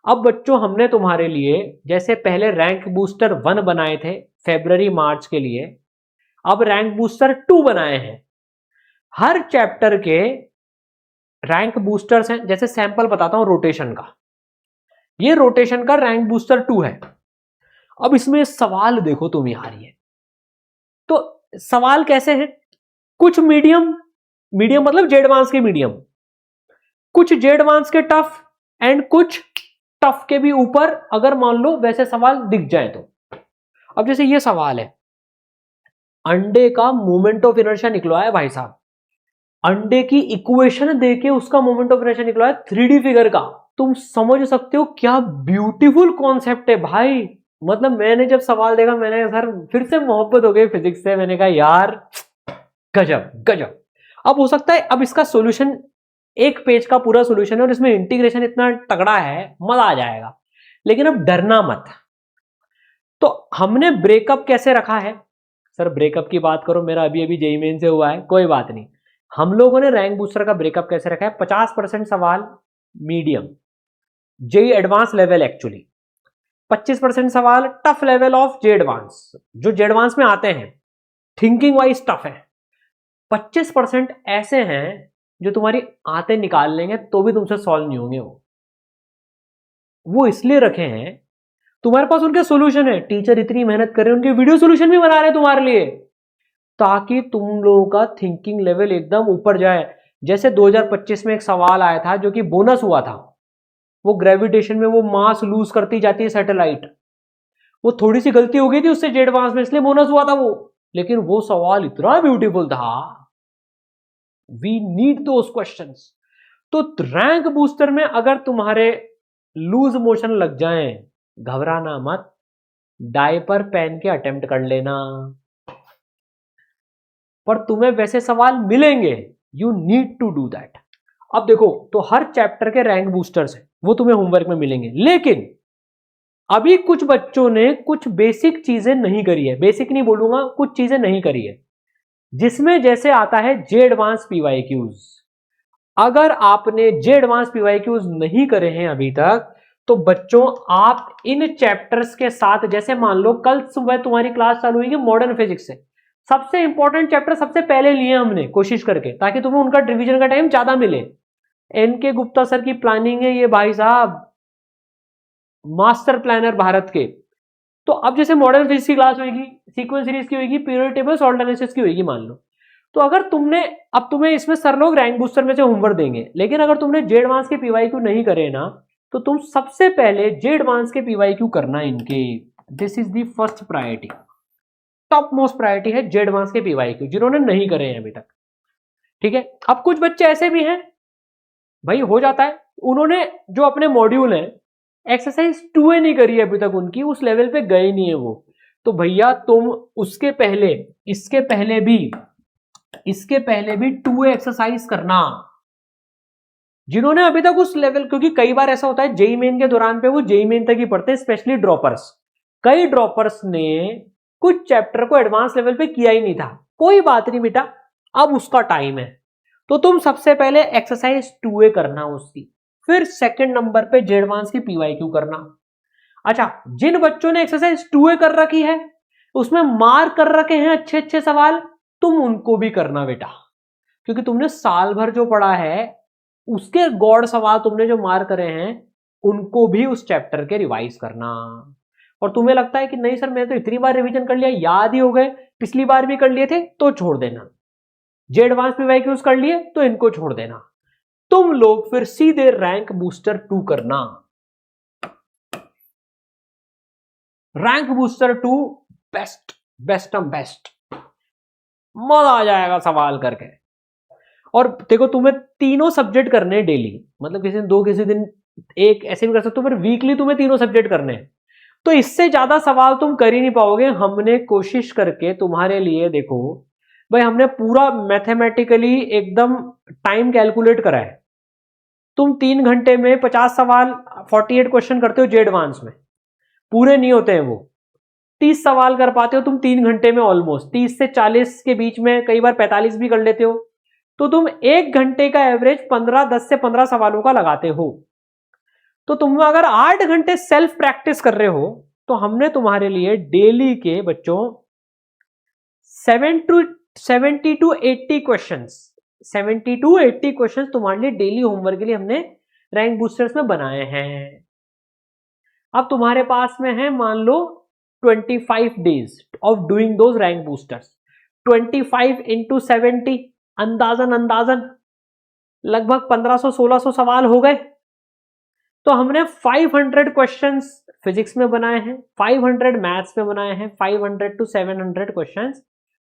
अब बच्चों, हमने तुम्हारे लिए जैसे पहले रैंक बूस्टर 1 बनाए थे फरवरी मार्च के लिए, अब रैंक बूस्टर 2 बनाए हैं। हर चैप्टर के रैंक बूस्टर्स हैं, जैसे सैंपल बताता हूं रोटेशन का, ये रोटेशन का रैंक बूस्टर 2 है। अब इसमें सवाल देखो तुम यार, ये तो सवाल कैसे हैं, कुछ मीडियम, मीडियम मतलब जेडवांस के मीडियम, कुछ जेडवांस के टफ, एंड कुछ टफ के भी ऊपर, अगर मान लो वैसे सवाल दिख जाए तो। अब जैसे ये सवाल है, अंडे का मोमेंट ऑफ इनर्शिया निकलवाया भाई साहब, अंडे की इक्वेशन देके उसका मोमेंट ऑफ इनर्शिया निकलवाया 3D फिगर का। तुम समझ सकते हो क्या ब्यूटीफुल कॉन्सेप्ट है भाई। मतलब मैंने जब सवाल देखा, मैंने सर फिर से मोहब्बत हो गई फिजिक्स से, मैंने कहा यार गजब गजब। अब हो सकता है अब इसका सॉल्यूशन, एक पेज का पूरा सॉल्यूशन है और इसमें इंटीग्रेशन इतना तगड़ा है, मजा आ जाएगा, लेकिन अब डरना मत। तो हमने ब्रेकअप कैसे रखा है, सर ब्रेकअप की बात करो, मेरा अभी अभी जेईई मेन से हुआ है, कोई बात नहीं। हम लोगों ने रैंक बूस्टर का ब्रेकअप कैसे रखा है, 50% सवाल medium, JEE advance level actually, 25% सवाल tough level of J advance, जो जे एडवांस में आते हैं, थिंकिंग वाइज टफ है, 25% ऐसे हैं जो तुम्हारी आते निकाल लेंगे तो भी तुमसे सॉल्व नहीं होंगे। वो इसलिए रखे हैं, तुम्हारे पास उनके सॉल्यूशन है, टीचर इतनी मेहनत कर रहे हैं, उनके वीडियो सॉल्यूशन भी बना रहे हैं तुम्हारे लिए, ताकि तुम लोगों का थिंकिंग लेवल एकदम ऊपर जाए। जैसे 2025 में एक सवाल आया था जो कि बोनस हुआ था, वो ग्रेविटेशन में वो मास लूज करती जाती है सैटेलाइट, वो थोड़ी सी गलती हो गई थी उससे जेड एडवांस में, इसलिए बोनस हुआ था वो, लेकिन वो सवाल इतना ब्यूटीफुल था, वी नीड दोस क्वेश्चंस। तो रैंक बूस्टर में अगर तुम्हारे लूज मोशन लग जाएं, घबराना मत, डायपर पहन के अटेम्प्ट कर लेना, पर तुम्हें वैसे सवाल मिलेंगे, you need to do that. अब देखो, तो हर चैप्टर के रैंक बूस्टर्स हैं, वो तुम्हें होमवर्क में मिलेंगे, लेकिन अभी कुछ बच्चों ने कुछ बेसिक चीजें नहीं करी है, बेसिक नहीं बोलूंगा, कुछ चीजें नहीं करी है, जिसमें जैसे आता है जे एडवांस पीवाईक्यूज। अगर आपने जे एडवांस पीवाईक्यूज नहीं करे हैं अभी तक, तो बच्चों आप इन चैप्टर्स के साथ, जैसे मान लो कल सुबह तुम्हारी क्लास चालू हुई मॉडर्न फिजिक्स से, सबसे इंपॉर्टेंट चैप्टर सबसे पहले लिए हमने कोशिश करके, ताकि तुम्हें उनका रिवीजन का टाइम ज्यादा मिले। एनके गुप्ता सर की प्लानिंग है ये भाई साहब, मास्टर प्लानर भारत के। तो अब जैसे मॉडर्न फिजिक्स की क्लास होगी, सीक्वेंस सीरीज की होगी, पीरियड टेबल, सॉल्ट एनालिसिस की होगी मान लो, तो अगर तुमने, अब तुम्हें इसमें सर लोग रैंक बूस्टर में से होमवर्क देंगे, लेकिन अगर तुमने जे एडवांस के पीवाईक्यू नहीं करे ना, तो तुम सबसे पहले जे एडवांस के पीवाईक्यू करना इनके। This is the first priority, top most priority है जे एडवांस के पीवाईक्यू, जिन्होंने नहीं करे हैं अभी तक। ठीक है, अब कुछ बच्चे ऐसे भी हैं भाई, हो जाता है, उन्होंने जो अपने मॉड्यूल है एक्सरसाइज 2A नहीं करी है अभी तक, उनकी उस लेवल पे गए नहीं है वो, तो भैया तुम उसके पहले, इसके पहले भी 2A एक्सरसाइज करना। जिन्होंने अभी तक उस लेवल, क्योंकि कई बार ऐसा होता है जेई मेन के दौरान पे वो जेई मेन तक ही पढ़ते हैं, स्पेशली ड्रॉपर्स। कई ड्रॉपर्स ने कुछ चैप्टर को एडवांस लेवल पे किया ही नहीं था, कोई बात नहीं बेटा, अब उसका टाइम है। तो तुम सबसे पहले एक्सरसाइज 2A करना उसकी, फिर सेकंड नंबर पे जे एडवांस की पीवाईक्यू करना। अच्छा, जिन बच्चों ने एक्सरसाइज 2A कर रखी है, उसमें मार्क कर रखे हैं अच्छे अच्छे सवाल, तुम उनको भी करना बेटा, क्योंकि तुमने साल भर जो पढ़ा है उसके गॉड सवाल तुमने जो मार्क करे हैं, उनको भी उस चैप्टर के रिवाइज करना। और तुम्हें लगता है कि नहीं सर मैं तो इतनी बार रिवीजन कर लिया, याद ही हो गए, पिछली बार भी कर लिए थे, तो छोड़ देना। जे एडवांस पीवाईक्यूज कर लिए तो इनको छोड़ देना। तुम लोग फिर सीधे रैंक बूस्टर 2 करना। Rank booster 2 best, best of best, मजा आ जाएगा सवाल करके। और देखो तुम्हें तीनों सब्जेक्ट करने हैं डेली, मतलब किसी दिन 2, किसी दिन 1, ऐसे भी कर सकते हो, पर वीकली तुम्हें तीनों सब्जेक्ट करने हैं, तो इससे ज्यादा सवाल तुम कर ही नहीं पाओगे। हमने कोशिश करके तुम्हारे लिए, देखो भाई, हमने पूरा मैथमेटिकली एकदम टाइम कैलकुलेट करा है। तुम 3 घंटे में 50 सवाल, 48 क्वेश्चन करते हो जे एडवांस में, पूरे नहीं होते हैं वो, 30 सवाल कर पाते हो तुम 3 घंटे में, ऑलमोस्ट 30 से 40 के बीच में, कई बार 45 भी कर लेते हो। तो तुम 1 घंटे का एवरेज 10 से 15 सवालों का लगाते हो। तो तुम अगर 8 घंटे सेल्फ प्रैक्टिस कर रहे हो, तो हमने तुम्हारे लिए डेली के बच्चों 70 to 80 क्वेश्चंस, 70 to 80 क्वेश्चंस तुम्हारे लिए डेली होमवर्क के लिए हमने रैंक बूस्टर्स में बनाए हैं। अब तुम्हारे पास में है मान लो 25 days of doing those rank boosters, 25 into 70, अंदाजन लगभग 1500-1600 सवाल हो गए। तो हमने 500 क्वेश्चंस फिजिक्स में बनाए हैं, 500 मैथ्स में बनाए हैं, 500 to 700 क्वेश्चंस,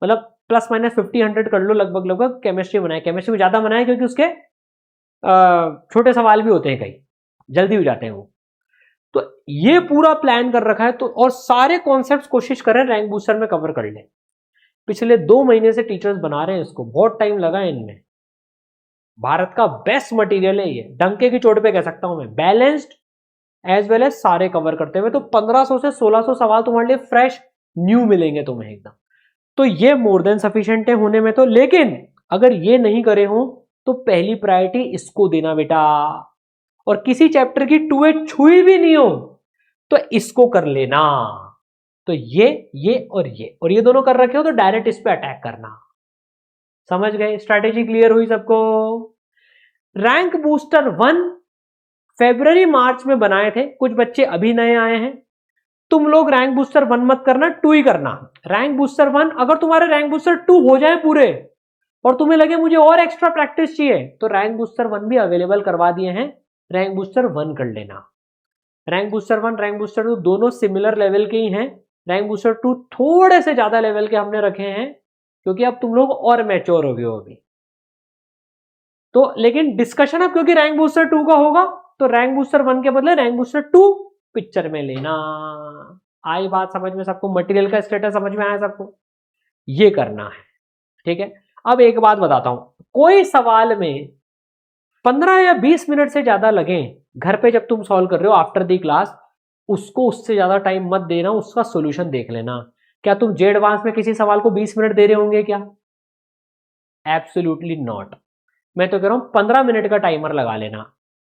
मतलब प्लस माइनस 50-100 कर लो, लगभग केमिस्ट्री बनाए। केमिस्ट्री में ज्यादा बनाए क्योंकि उसके छोटे सवाल भी होते हैं, कई जल्दी हो जाते हैं वो। तो ये पूरा प्लान कर रखा है, तो और सारे कॉन्सेप्ट्स कोशिश कर रहे हैं रैंक बूस्टर में कवर कर लें। पिछले 2 महीने से टीचर्स बना रहे हैं इसको, बहुत टाइम लगा है इनमें। भारत का बेस्ट मटेरियल है ये, डंके की चोट पे कह सकता हूं मैं, बैलेंस्ड एज वेल एज सारे कवर करते हुए। तो 1500 से 1600 सवाल तुम्हारे लिए फ्रेश न्यू मिलेंगे तुम्हें एकदम। तो ये मोर देन सफिशिएंट है होने में तो, लेकिन अगर ये नहीं करे हो तो पहली प्रायोरिटी इसको देना बेटा। और किसी चैप्टर की 2A छुई भी नहीं हो तो इसको कर लेना। तो ये और ये दोनों कर रखे हो तो डायरेक्ट इस पे अटैक करना। समझ गए? स्ट्रैटेजी क्लियर हुई सबको? रैंक बूस्टर 1 फरवरी मार्च में बनाए थे, कुछ बच्चे अभी नए आए हैं। तुम लोग रैंक बूस्टर 1 मत करना, 2 ही करना। रैंक बूस्टर 1, अगर तुम्हारे रैंक बूस्टर 2 हो जाए पूरे और तुम्हें लगे मुझे और एक्स्ट्रा प्रैक्टिस चाहिए, तो रैंक बूस्टर 1 भी अवेलेबल करवा दिए हैं, रैंक बूस्टर 1 कर लेना। रैंक बूस्टर 1, रैंक बूस्टर 2 दोनों सिमिलर लेवल के ही हैं। रैंक बूस्टर 2 थोड़े से ज्यादा लेवल के हमने रखे हैं, क्योंकि अब तुम लोग और मैच्योर हो गए हो अभी तो। लेकिन डिस्कशन अब क्योंकि रैंक बूस्टर 2 का होगा, तो रैंक बूस्टर 1 के बदले रैंक बूस्टर 2 पिक्चर में लेना। आई बात समझ में सबको? मटेरियल का स्टेटस समझ में आया सबको? ये करना है, ठीक है। अब एक बात बताता हूं, कोई सवाल में 15 या 20 मिनट से ज्यादा लगे घर पे जब तुम सॉल्व कर रहे हो आफ्टर दी क्लास, उसको उससे ज्यादा टाइम मत देना, उसका सोल्यूशन देख लेना। क्या तुम जे एडवांस में किसी सवाल को 20 मिनट दे रहे होंगे क्या? Absolutely not. मैं तो कह रहा हूं 15 मिनट का टाइमर लगा लेना।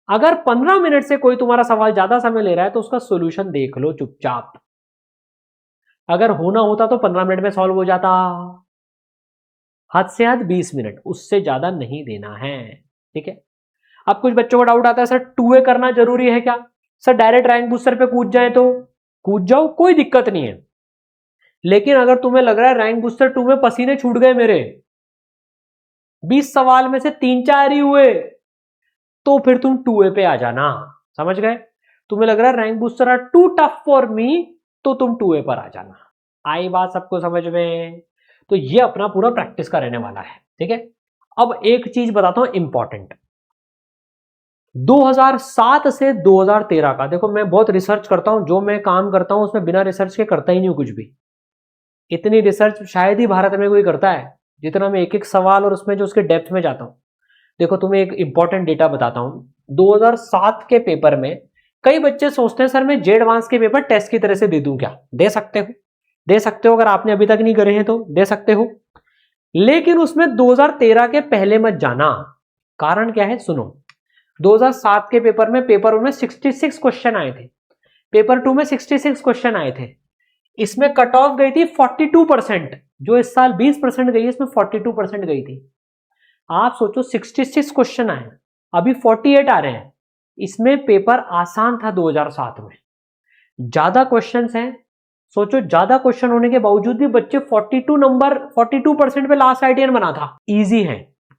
अगर 15 मिनट से कोई तुम्हारा सवाल ज्यादा समय ले रहा है तो उसका सोल्यूशन देख लो चुपचाप। अगर होना होता तो 15 मिनट में सॉल्व हो जाता। हद से हद 20 मिनट, उससे ज्यादा नहीं देना है। ठीक है। अब कुछ बच्चों को डाउट आता है, सर 2A करना जरूरी है क्या? सर डायरेक्ट रैंक बूस्टर पे कूद जाए तो कूद जाओ, कोई दिक्कत नहीं है। लेकिन अगर तुम्हें लग रहा है रैंक बूस्टर 2 में पसीने छूट गए मेरे, 20 सवाल में से 3-4 ही हुए, तो फिर तुम 2A पे आ जाना। समझ गए? तुम्हें लग रहा है rank booster are too tough for me, तो तुम 2A पर आ जाना। आई बात सबको समझ में? तो ये अपना पूरा प्रैक्टिस का रहने वाला है। ठीक है। अब एक चीज बताता हूं इंपॉर्टेंट, 2007 से 2013 का, देखो मैं बहुत रिसर्च करता हूं, जो मैं काम करता हूं उसमें बिना रिसर्च के करता ही नहीं हूं कुछ भी। इतनी रिसर्च शायद ही भारत में कोई करता है जितना मैं एक एक सवाल और उसमें जो उसके डेप्थ में जाता हूं। देखो तुम्हें एक इंपॉर्टेंट डेटा बताता हूं, 2007 के पेपर में कई बच्चे सोचते हैं सर मैं जे एडवांस के पेपर टेस्ट की तरह से दे दूं क्या? दे सकते हो, दे सकते हो, अगर आपने अभी तक नहीं करे हैं तो दे सकते हो। लेकिन उसमें 2013 के पहले मत जाना। कारण क्या है सुनो, 2007 के पेपर में, पेपर 1 में 66 क्वेश्चन आए थे, पेपर 2 में 66 क्वेश्चन आए थे। इसमें कट ऑफ गई थी 42%, जो इस साल 20% गई, इसमें 42% गई थी। आप सोचो 66 क्वेश्चन आए, अभी 48 आ रहे हैं। इसमें पेपर आसान था 2007 में, ज्यादा क्वेश्चंस हैं। सोचो ज्यादा क्वेश्चन होने के बावजूद भी बच्चे 42% पे लास्ट आईटीएन बना था। इजी है।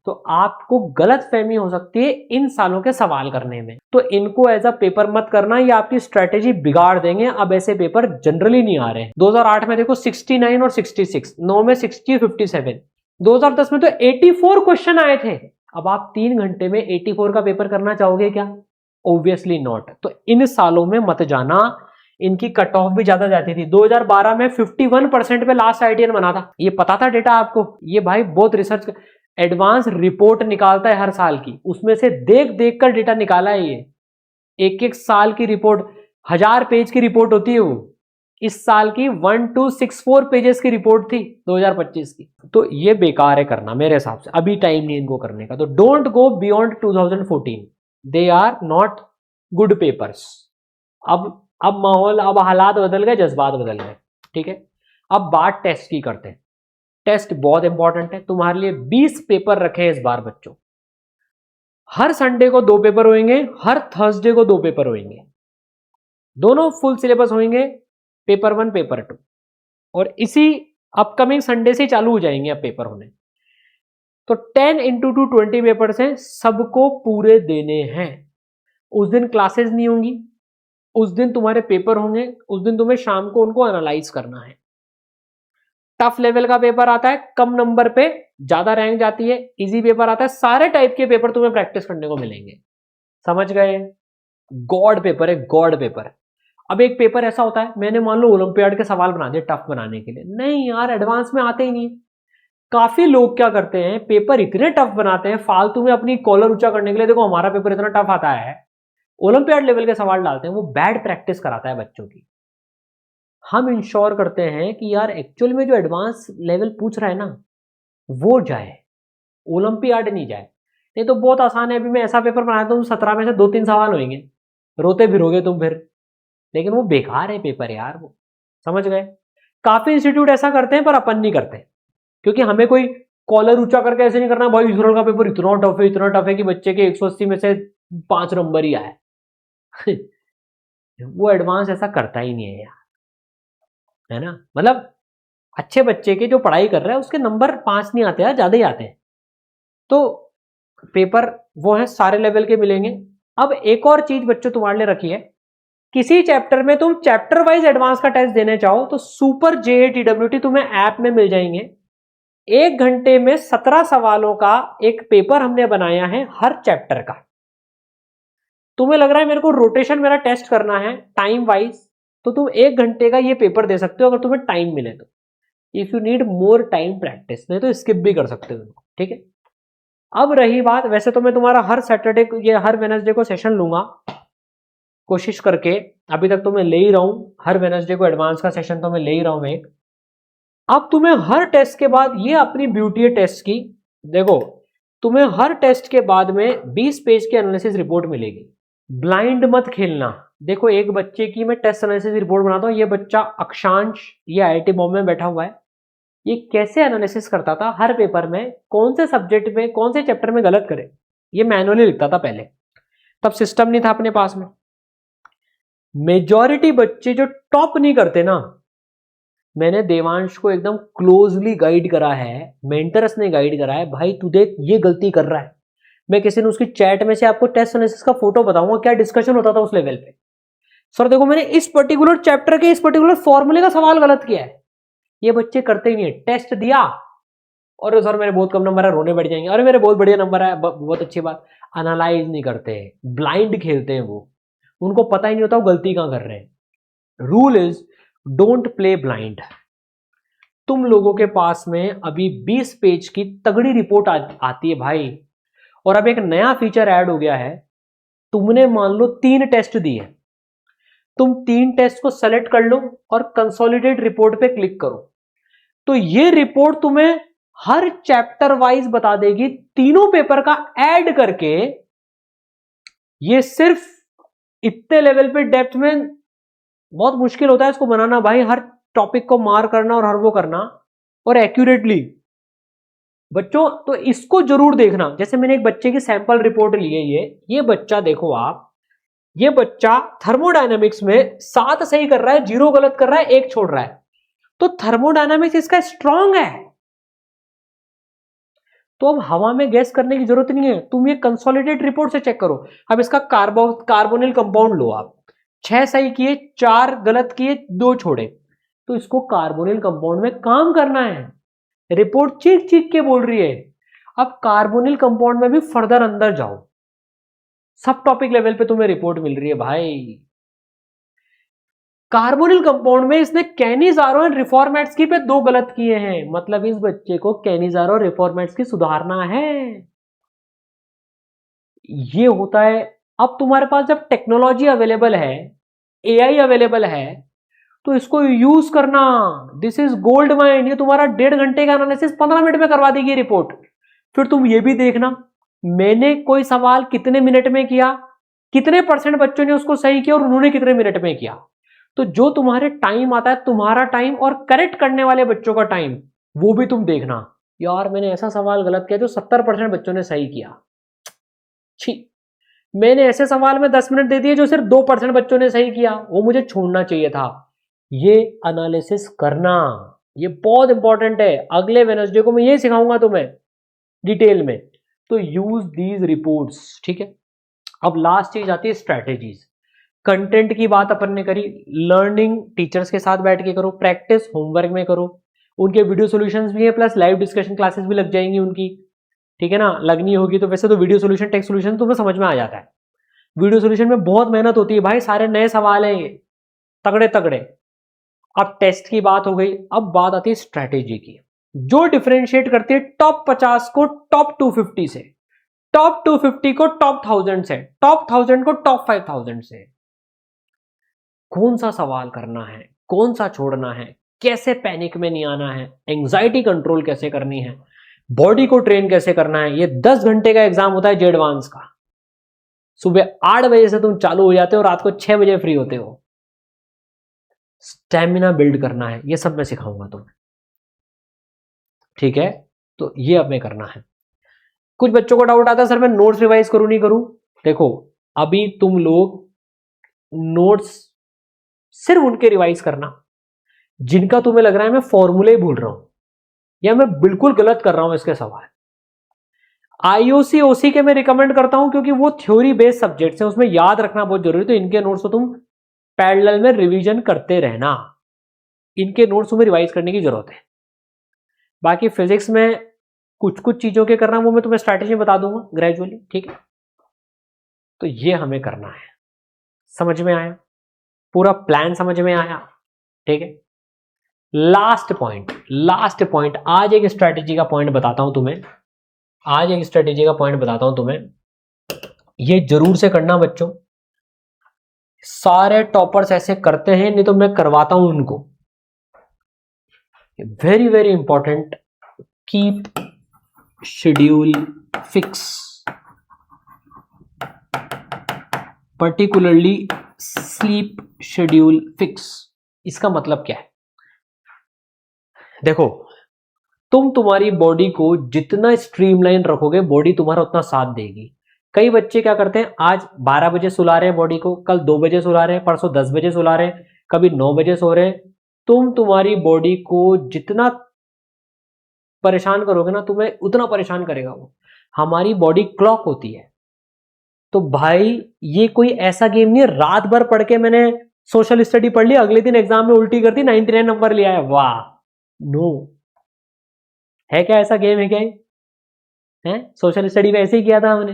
तो आपको गलत फहमी हो सकती है इन सालों के सवाल करने में, तो इनको एज अ पेपर मत करना, ये आपकी स्ट्रेटेजी बिगाड़ देंगे। अब ऐसे पेपर जनरली नहीं आ रहे हैं। 2008 में देखो 69 और 66, 9 में 60, 57, 2010 में तो 84 क्वेश्चन आए थे। अब आप 3 घंटे में 84 का पेपर करना चाहोगे क्या? Obviously not. तो इन सालों में मत जाना, इनकी कट ऑफ भी ज्यादा जाती थी। 2012 में 51% पे लास्ट आईटीएन बना था। ये पता था डेटा आपको? ये भाई बहुत रिसर्च, एडवांस रिपोर्ट निकालता है हर साल की, उसमें से देख देख कर डेटा निकाला है ये। एक एक साल की रिपोर्ट, 1000 पेज की रिपोर्ट होती है वो। इस साल की 1264 पेजेस की रिपोर्ट थी 2025 की। तो ये बेकार है करना मेरे हिसाब से, अभी टाइम नहीं इनको करने का। तो don't go beyond 2014, they are not good papers. अब माहौल, अब हालात बदल गए, जज्बात बदल गए। ठीक है। अब बात टेस्ट की करते हैं। टेस्ट बहुत इंपॉर्टेंट है। तुम्हारे लिए 20 पेपर रखे हैं इस बार बच्चों। हर संडे को 2 पेपर होंगे, हर थर्सडे को 2 पेपर होंगे, दोनों फुल सिलेबस होंगे, पेपर 1 पेपर 2, और इसी अपकमिंग संडे से चालू हो जाएंगे अब पेपर होने। तो 10 into 2 20 पेपर्स हैं, सबको पूरे देने हैं। उस दिन क्लासेस नहीं होंगी, उस दिन तुम्हारे पेपर होंगे, उस दिन तुम्हें शाम को उनको एनालाइज करना है। टफ लेवल का पेपर आता है, कम नंबर पे ज्यादा रैंक जाती है। इजी पेपर आता है, सारे टाइप के पेपर तुम्हें प्रैक्टिस करने को मिलेंगे। समझ गए? गॉड पेपर है, गॉड पेपर। अब एक पेपर ऐसा होता है, मैंने मान लो ओलंपियाड के सवाल बना दिए टफ बनाने के लिए, नहीं यार एडवांस में आते ही नहीं। काफी लोग क्या करते हैं, पेपर इतने टफ बनाते हैं फालतू में अपनी कॉलर ऊंचा करने के लिए, देखो हमारा पेपर इतना टफ आता है, ओलंपियाड लेवल के सवाल डालते हैं। वो बैड प्रैक्टिस कराता है बच्चों की। हम इंश्योर करते हैं कि यार एक्चुअल में जो एडवांस लेवल पूछ रहा है ना वो जाए, ओलंपियाड नहीं जाए। नहीं तो बहुत आसान है, अभी मैं ऐसा पेपर बनाया हूं 17 में से 2-3 सवाल होंगे, रोते फिरोगे तुम फिर, लेकिन वो बेकार है पेपर यार वो। समझ गए? काफी इंस्टीट्यूट ऐसा करते हैं पर अपन नहीं करते, क्योंकि हमें कोई कॉलर ऊंचा करके ऐसे नहीं करना भाई इसरोल का पेपर इतना टफ है, इतना टफ है कि बच्चे के 180 में से 5 नंबर ही आए। वो एडवांस ऐसा करता ही नहीं है यार, है ना? मतलब अच्छे बच्चे के जो पढ़ाई कर रहा है उसके नंबर 5 नहीं आते यार, ज्यादा ही आते हैं। तो पेपर वो है सारे लेवल के मिलेंगे। अब एक और चीज बच्चों तुम्हारे लिए रखी है, किसी चैप्टर में तुम चैप्टर वाइज एडवांस का टेस्ट देने चाहो तो सुपर JATWT तुम्हें ऐप में मिल जाएंगे। 1 घंटे में 17 सवालों का एक पेपर हमने बनाया है हर चैप्टर का। तुम्हें लग रहा है मेरे को रोटेशन मेरा टेस्ट करना है टाइम वाइज, तो तुम 1 घंटे का ये पेपर दे सकते हो अगर तुम्हें टाइम मिले तो। If you need more time practice, नहीं तो स्किप भी कर सकते हो। ठीक है। अब रही बात, वैसे तो मैं तुम्हारा हर सैटरडे, ये हर वेडनेसडे को सेशन लूंगा, कोशिश करके, अभी तक तो मैं ले ही रहा हूं, हर वेडनेसडे को एडवांस का सेशन तो मैं ले ही रहा हूं एक। अब तुम्हें हर टेस्ट के बाद, ये अपनी ब्यूटी है टेस्ट की, देखो तुम्हें हर टेस्ट के बाद में 20 पेज की एनालिसिस रिपोर्ट मिलेगी। ब्लाइंड मत खेलना। देखो एक बच्चे की मैं टेस्ट एनालिसिस रिपोर्ट बनाता हूं, ये बच्चा अक्षांश, ये IIT बॉम्बे में बैठा हुआ है, ये कैसे एनालिसिस करता था हर पेपर में, कौन से सब्जेक्ट में कौन से चैप्टर में गलत करे, ये मैनुअली लिखता था पहले, तब सिस्टम नहीं था अपने पास में। मेजॉरिटी बच्चे जो टॉप नहीं करते ना, मैंने देवांश को एकदम क्लोजली गाइड करा है, मेंटर्स ने गाइड करा है, भाई तू देख ये गलती कर रहा है। मैं किसी ने उसकी चैट में से आपको टेस्ट एनालिसिस का फोटो बताऊंगा, क्या डिस्कशन होता था उस लेवल पे। सर देखो मैंने इस पर्टिकुलर चैप्टर के इस पर्टिकुलर फॉर्मूले का सवाल गलत किया है, ये बच्चे करते ही नहीं है। टेस्ट दिया और सर मेरे बहुत कम नंबर है, रोने बैठ जाएंगे, अरे मेरे बहुत बढ़िया नंबर है, बहुत अच्छी बात। एनालाइज नहीं करते, ब्लाइंड खेलते हैं वो, उनको पता ही नहीं होता वो गलती कहां कर रहे हैं। Rule is don't play blind. तुम लोगों के पास में अभी 20 पेज की तगड़ी रिपोर्ट आती है भाई, और अब एक नया फीचर ऐड हो गया है। तुमने मान लो 3 टेस्ट दिए, तुम 3 टेस्ट को सेलेक्ट कर लो और कंसोलिडेट रिपोर्ट पे क्लिक करो, तो ये रिपोर्ट तुम्हें हर चैप्टर वाइज बता देगी, तीनों पेपर का ऐड करके। ये सिर्फ इतने लेवल पे डेप्थ में बहुत मुश्किल होता है इसको बनाना भाई, हर टॉपिक को मार करना और हर वो करना और एक्यूरेटली। बच्चों तो इसको जरूर देखना। जैसे मैंने एक बच्चे की सैंपल रिपोर्ट ली है, ये बच्चा देखो आप, ये बच्चा थर्मोडायनामिक्स में 7 सही कर रहा है, 0 गलत कर रहा है, 1 छोड़ रहा है, तो थर्मोडायनामिक्स इसका स्ट्रांग है। तो अब हवा में गैस करने की जरूरत नहीं है, तुम ये कंसोलिडेट रिपोर्ट से चेक करो। अब इसका कार्बोनिल कंपाउंड लो आप, 6 सही किए, 4 गलत किए, 2 छोड़े, तो इसको कार्बोनिल कंपाउंड में काम करना है। रिपोर्ट चीख चीख के बोल रही है। अब कार्बोनिल कंपाउंड में भी फर्दर अंदर जाओ, सब टॉपिक लेवल पे तुम्हें रिपोर्ट मिल रही है भाई। कार्बोनिल कंपाउंड में इसने कैनिजारो एंड रिफॉर्मेट्स पे 2 गलत किए हैं, मतलब इस बच्चे को कैनिजारो और रिफॉर्मेट्स की सुधारना है। ये होता है। अब तुम्हारे पास जब टेक्नोलॉजी अवेलेबल है, AI अवेलेबल है, तो इसको यूज करना। This is gold mine. ये तुम्हारा 1.5 घंटे का एनालिसिस 15 मिनट में करवा देगी रिपोर्ट। फिर तुम ये भी देखना मैंने कोई सवाल कितने मिनट में किया, कितने % बच्चों ने उसको सही किया और उन्होंने कितने मिनट में किया। तो जो तुम्हारे टाइम आता है, तुम्हारा टाइम और करेक्ट करने वाले बच्चों का टाइम, वो भी तुम देखना। यार मैंने ऐसा सवाल गलत किया जो 70% बच्चों ने सही किया, छी, मैंने ऐसे सवाल में 10 मिनट दे दिए जो सिर्फ 2% बच्चों ने सही किया, वो मुझे छोड़ना चाहिए था। ये एनालिसिस करना, ये बहुत इंपॉर्टेंट है। अगले वेडनेसडे को मैं ये सिखाऊंगा तुम्हें डिटेल में। तो यूज दीज रिपोर्ट्स, ठीक है। अब लास्ट चीज आती है स्ट्रैटेजीज। कंटेंट की बात अपन ने करी, लर्निंग टीचर्स के साथ बैठ के करो, प्रैक्टिस होमवर्क में करो, उनके वीडियो सॉल्यूशंस भी है, प्लस लाइव डिस्कशन क्लासेस भी लग जाएंगी उनकी, ठीक है ना। लगनी होगी तो वैसे तो वीडियो सॉल्यूशन टेक्स्ट सॉल्यूशन तुम्हें समझ में आ जाता है। वीडियो सॉल्यूशन में बहुत मेहनत होती है भाई, सारे नए सवाल हैं ये, तगड़े तगड़े। अब टेस्ट की बात हो गई, अब बात आती है स्ट्रैटेजी की, जो डिफरेंशिएट करती है टॉप 50 को टॉप 250 से, टॉप 250 को टॉप 1000 से, टॉप 1000 को टॉप 5000 से। कौन सा सवाल करना है, कौन सा छोड़ना है, कैसे पैनिक में नहीं आना है, एंजाइटी कंट्रोल कैसे करनी है, बॉडी को ट्रेन कैसे करना है। ये 10 घंटे का एग्जाम होता है जे एडवांस का। सुबह 8 बजे से तुम चालू हो जाते हो, रात को 6 बजे फ्री होते हो। स्टेमिना बिल्ड करना है, ये सब मैं सिखाऊंगा तुम्हें, ठीक है। तो ये अब मैं करना है। कुछ बच्चों को डाउट आता है सर मैं नोट्स रिवाइज करूं नहीं करूं। देखो अभी तुम लोग नोट्स सिर्फ उनके रिवाइज करना जिनका तुम्हें लग रहा है मैं फॉर्मूले ही भूल रहा हूं या मैं बिल्कुल गलत कर रहा हूं इसके सवाल। IOC OC के मैं रिकमेंड करता हूं क्योंकि वो थ्योरी बेस्ड सब्जेक्ट्स हैं, उसमें याद रखना बहुत जरूरी है। तो इनके नोट्स को तुम पैरेलल में रिवीजन करते रहना, इनके नोट्स तुम्हें रिवाइज करने की जरूरत है। बाकी फिजिक्स में कुछ कुछ चीजों के करना वो मैं तुम्हें स्ट्रैटेजी बता दूंगा ग्रेजुअली, ठीक है। तो ये हमें करना है। समझ में आया? पूरा प्लान समझ में आया? ठीक है। लास्ट पॉइंट आज एक स्ट्रैटेजी का पॉइंट बताता हूं तुम्हें, ये जरूर से करना बच्चों। सारे टॉपर्स ऐसे करते हैं, नहीं तो मैं करवाता हूं उनको। Very very important, keep schedule fix, particularly sleep schedule fix. इसका मतलब क्या है? देखो, तुम तुम्हारी बॉडी को जितना स्ट्रीमलाइन रखोगे, बॉडी तुम्हारा उतना साथ देगी। कई बच्चे क्या करते हैं, आज 12 बजे सुला रहे हैं बॉडी को, कल 2 बजे सुला रहे हैं, परसों 10 बजे सुला रहे हैं, कभी 9 बजे सो रहे हैं। तुम तुम्हारी बॉडी को जितना परेशान करोगे ना, तुम्हें उतना परेशान करेगा वो। हमारी बॉडी क्लॉक होती है। तो भाई ये कोई ऐसा गेम नहीं है रात भर पढ़ के मैंने सोशल स्टडी पढ़ लिया, अगले दिन एग्जाम में उल्टी कर दी, 99 नंबर लिया है, वाह। नो, है क्या ऐसा गेम? है क्या है? सोशल स्टडी में ऐसे ही किया था हमने,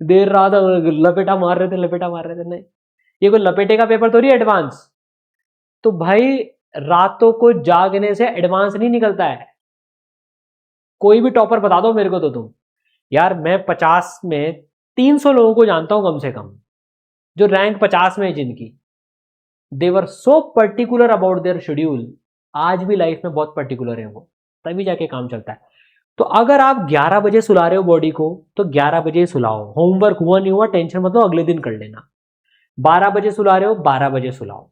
देर रात लपेटा मार रहे थे, लपेटा मार रहे थे। नहीं, ये कोई लपेटे का पेपर थोड़ी एडवांस। तो भाई रातों को जागने से एडवांस नहीं निकलता है। कोई भी टॉपर बता दो मेरे को तो तुम। यार मैं 50 में 300 लोगों को जानता हूं कम से कम, जो रैंक 50 में है जिनकी, they're so particular about their schedule. आज भी लाइफ में बहुत पर्टिकुलर है वो, तभी जाके काम चलता है। तो अगर आप 11 बजे सुला रहे हो बॉडी को, तो 11 बजे सुलाओ। होमवर्क हुआ नहीं हुआ टेंशन मत लो, अगले दिन कर लेना। 12 बजे सुला रहे हो, 12 बजे सुलाओ।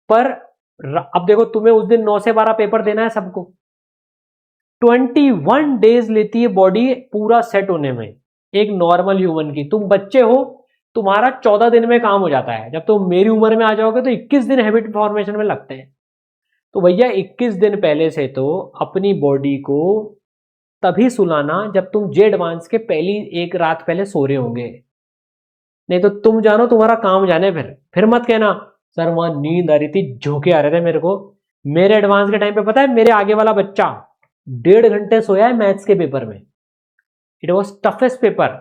पर अब देखो, तुम्हें उस दिन 9 से 12 पेपर देना है सबको। 21 डेज लेती है बॉडी पूरा सेट होने में एक नॉर्मल ह्यूमन की। तुम बच्चे हो, तुम्हारा 14 दिन में काम हो जाता है। जब तुम मेरी उम्र में आ जाओगे तो 21 दिन हैबिट फॉर्मेशन में लगते हैं। तो भैया 21 दिन पहले से तो अपनी बॉडी को तभी सुलाना जब तुम जे एडवांस के पहली एक रात पहले सो रहे होंगे। नहीं तो तुम जानो तुम्हारा काम जाने। फिर मत कहना सर वहां नींद आ रही थी, झोंके आ रहे थे मेरे को। मेरे एडवांस के टाइम पे पता है, मेरे आगे वाला बच्चा 1.5 घंटे सोया है मैथ्स के पेपर में। It was toughest paper.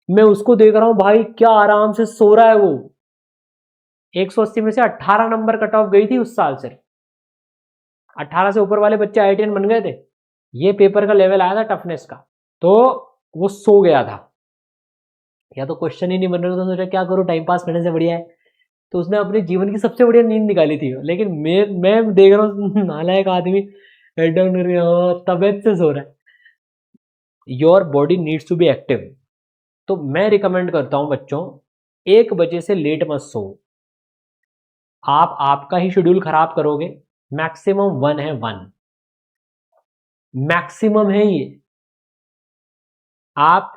मैं उसको देख रहा हूं भाई, क्या आराम से सो रहा है वो। 180 में से 18 नंबर कट ऑफ गई थी उस साल से। 18 से ऊपर वाले बच्चे IITian बन गए थे। ये पेपर का लेवल आया था टफनेस का, तो वो सो गया था। या तो क्वेश्चन ही नहीं बन रहा था, तो सोचा क्या करूं, टाइम पास करने से बढ़िया है। तो उसने अपने जीवन की सबसे बढ़िया नींद निकाली थी। लेकिन मैं देख रहा हूँ नालायक आदमी तबियत से सो रहा है। Your body needs to be active. तो मैं रिकमेंड करता हूं बच्चों, 1 बजे से लेट मत सो। आप आपका ही शेड्यूल खराब करोगे। मैक्सिमम 1 है, 1 मैक्सिमम है ये। आप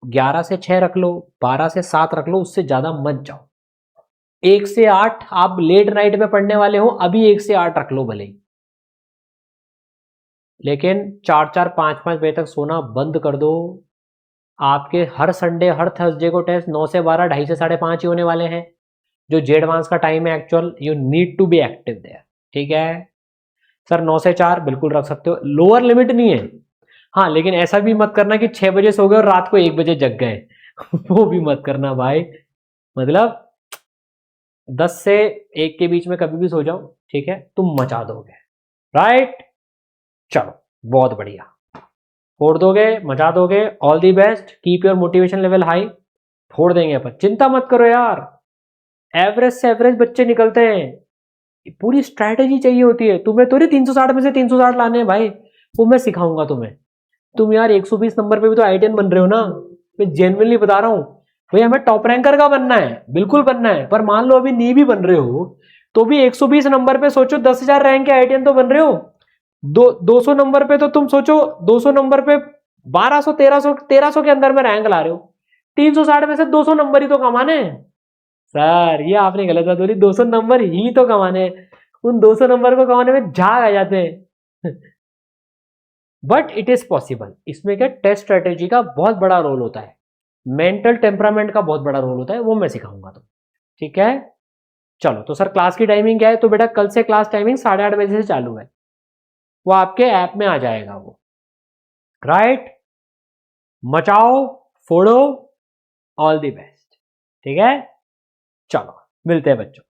11 से 6 रख लो, 12 से 7 रख लो, उससे ज्यादा मत जाओ। 1 से 8 आप लेट नाइट में पढ़ने वाले हो, अभी 1 से 8 रख लो भले ही। लेकिन 4-4 5-5 बजे तक सोना बंद कर दो। आपके हर संडे हर थर्सडे को टेस्ट 9 से 12, 2:30 से 5:30 ही होने वाले हैं, जो जे एडवांस का टाइम है actual. You need to be active there. ठीक है सर, 9 से 4 बिल्कुल रख सकते हो, लोअर लिमिट नहीं है। हाँ, लेकिन ऐसा भी मत करना कि 6 बजे सो गए और रात को 1 बजे जग गए वो भी मत करना भाई। मतलब 10 से 1 के बीच में कभी भी सो जाओ, ठीक है, तुम मचा दोगे। राइट, चलो बहुत बढ़िया, फोड़ दोगे, मचा दोगे। All the best, keep your motivation level high. फोड़ देंगे अपन, चिंता मत करो यार। एवरेज से एवरेज बच्चे निकलते हैं। पूरी स्ट्रैटेजी चाहिए होती है तुम्हें। थोड़ी 360 में से 360 लाने हैं भाई, वो मैं सिखाऊंगा तुम्हें। तुम यार 120 नंबर पे भी तो IITian बन रहे हो ना। मैं जेन्युइनली बता रहा हूं भैया, हमें टॉप रैंकर का बनना है, बिल्कुल बनना है। पर मान लो अभी नहीं भी बन रहे हो, तो भी 120 नंबर पे सोचो 10,000 रैंक के IITian तो बन रहे हो। 200 नंबर पे तो तुम सोचो, 200 नंबर पे 1200 1300 के अंदर में रैंक ला रहे हो। 360 में से 200 नंबर ही तो कमाने हैं। सर ये आपने गलत बात बोली, 200 नंबर ही तो कमाने हैं। उन 200 नंबर को कमाने में झाग आ जाते हैं बट इट इज पॉसिबल। इसमें क्या, टेस्ट स्ट्रेटेजी का बहुत बड़ा रोल होता है, मेंटल टेम्परामेंट का बहुत बड़ा रोल होता है, वो मैं सिखाऊंगा तो। ठीक है, चलो। तो सर क्लास की टाइमिंग क्या है? तो बेटा कल से क्लास टाइमिंग 8:30 बजे से चालू है, वो आपके ऐप में आ जाएगा वो। राइट, मचाओ, फोड़ो, ऑल दी बेस्ट। ठीक है, चलो मिलते हैं बच्चों।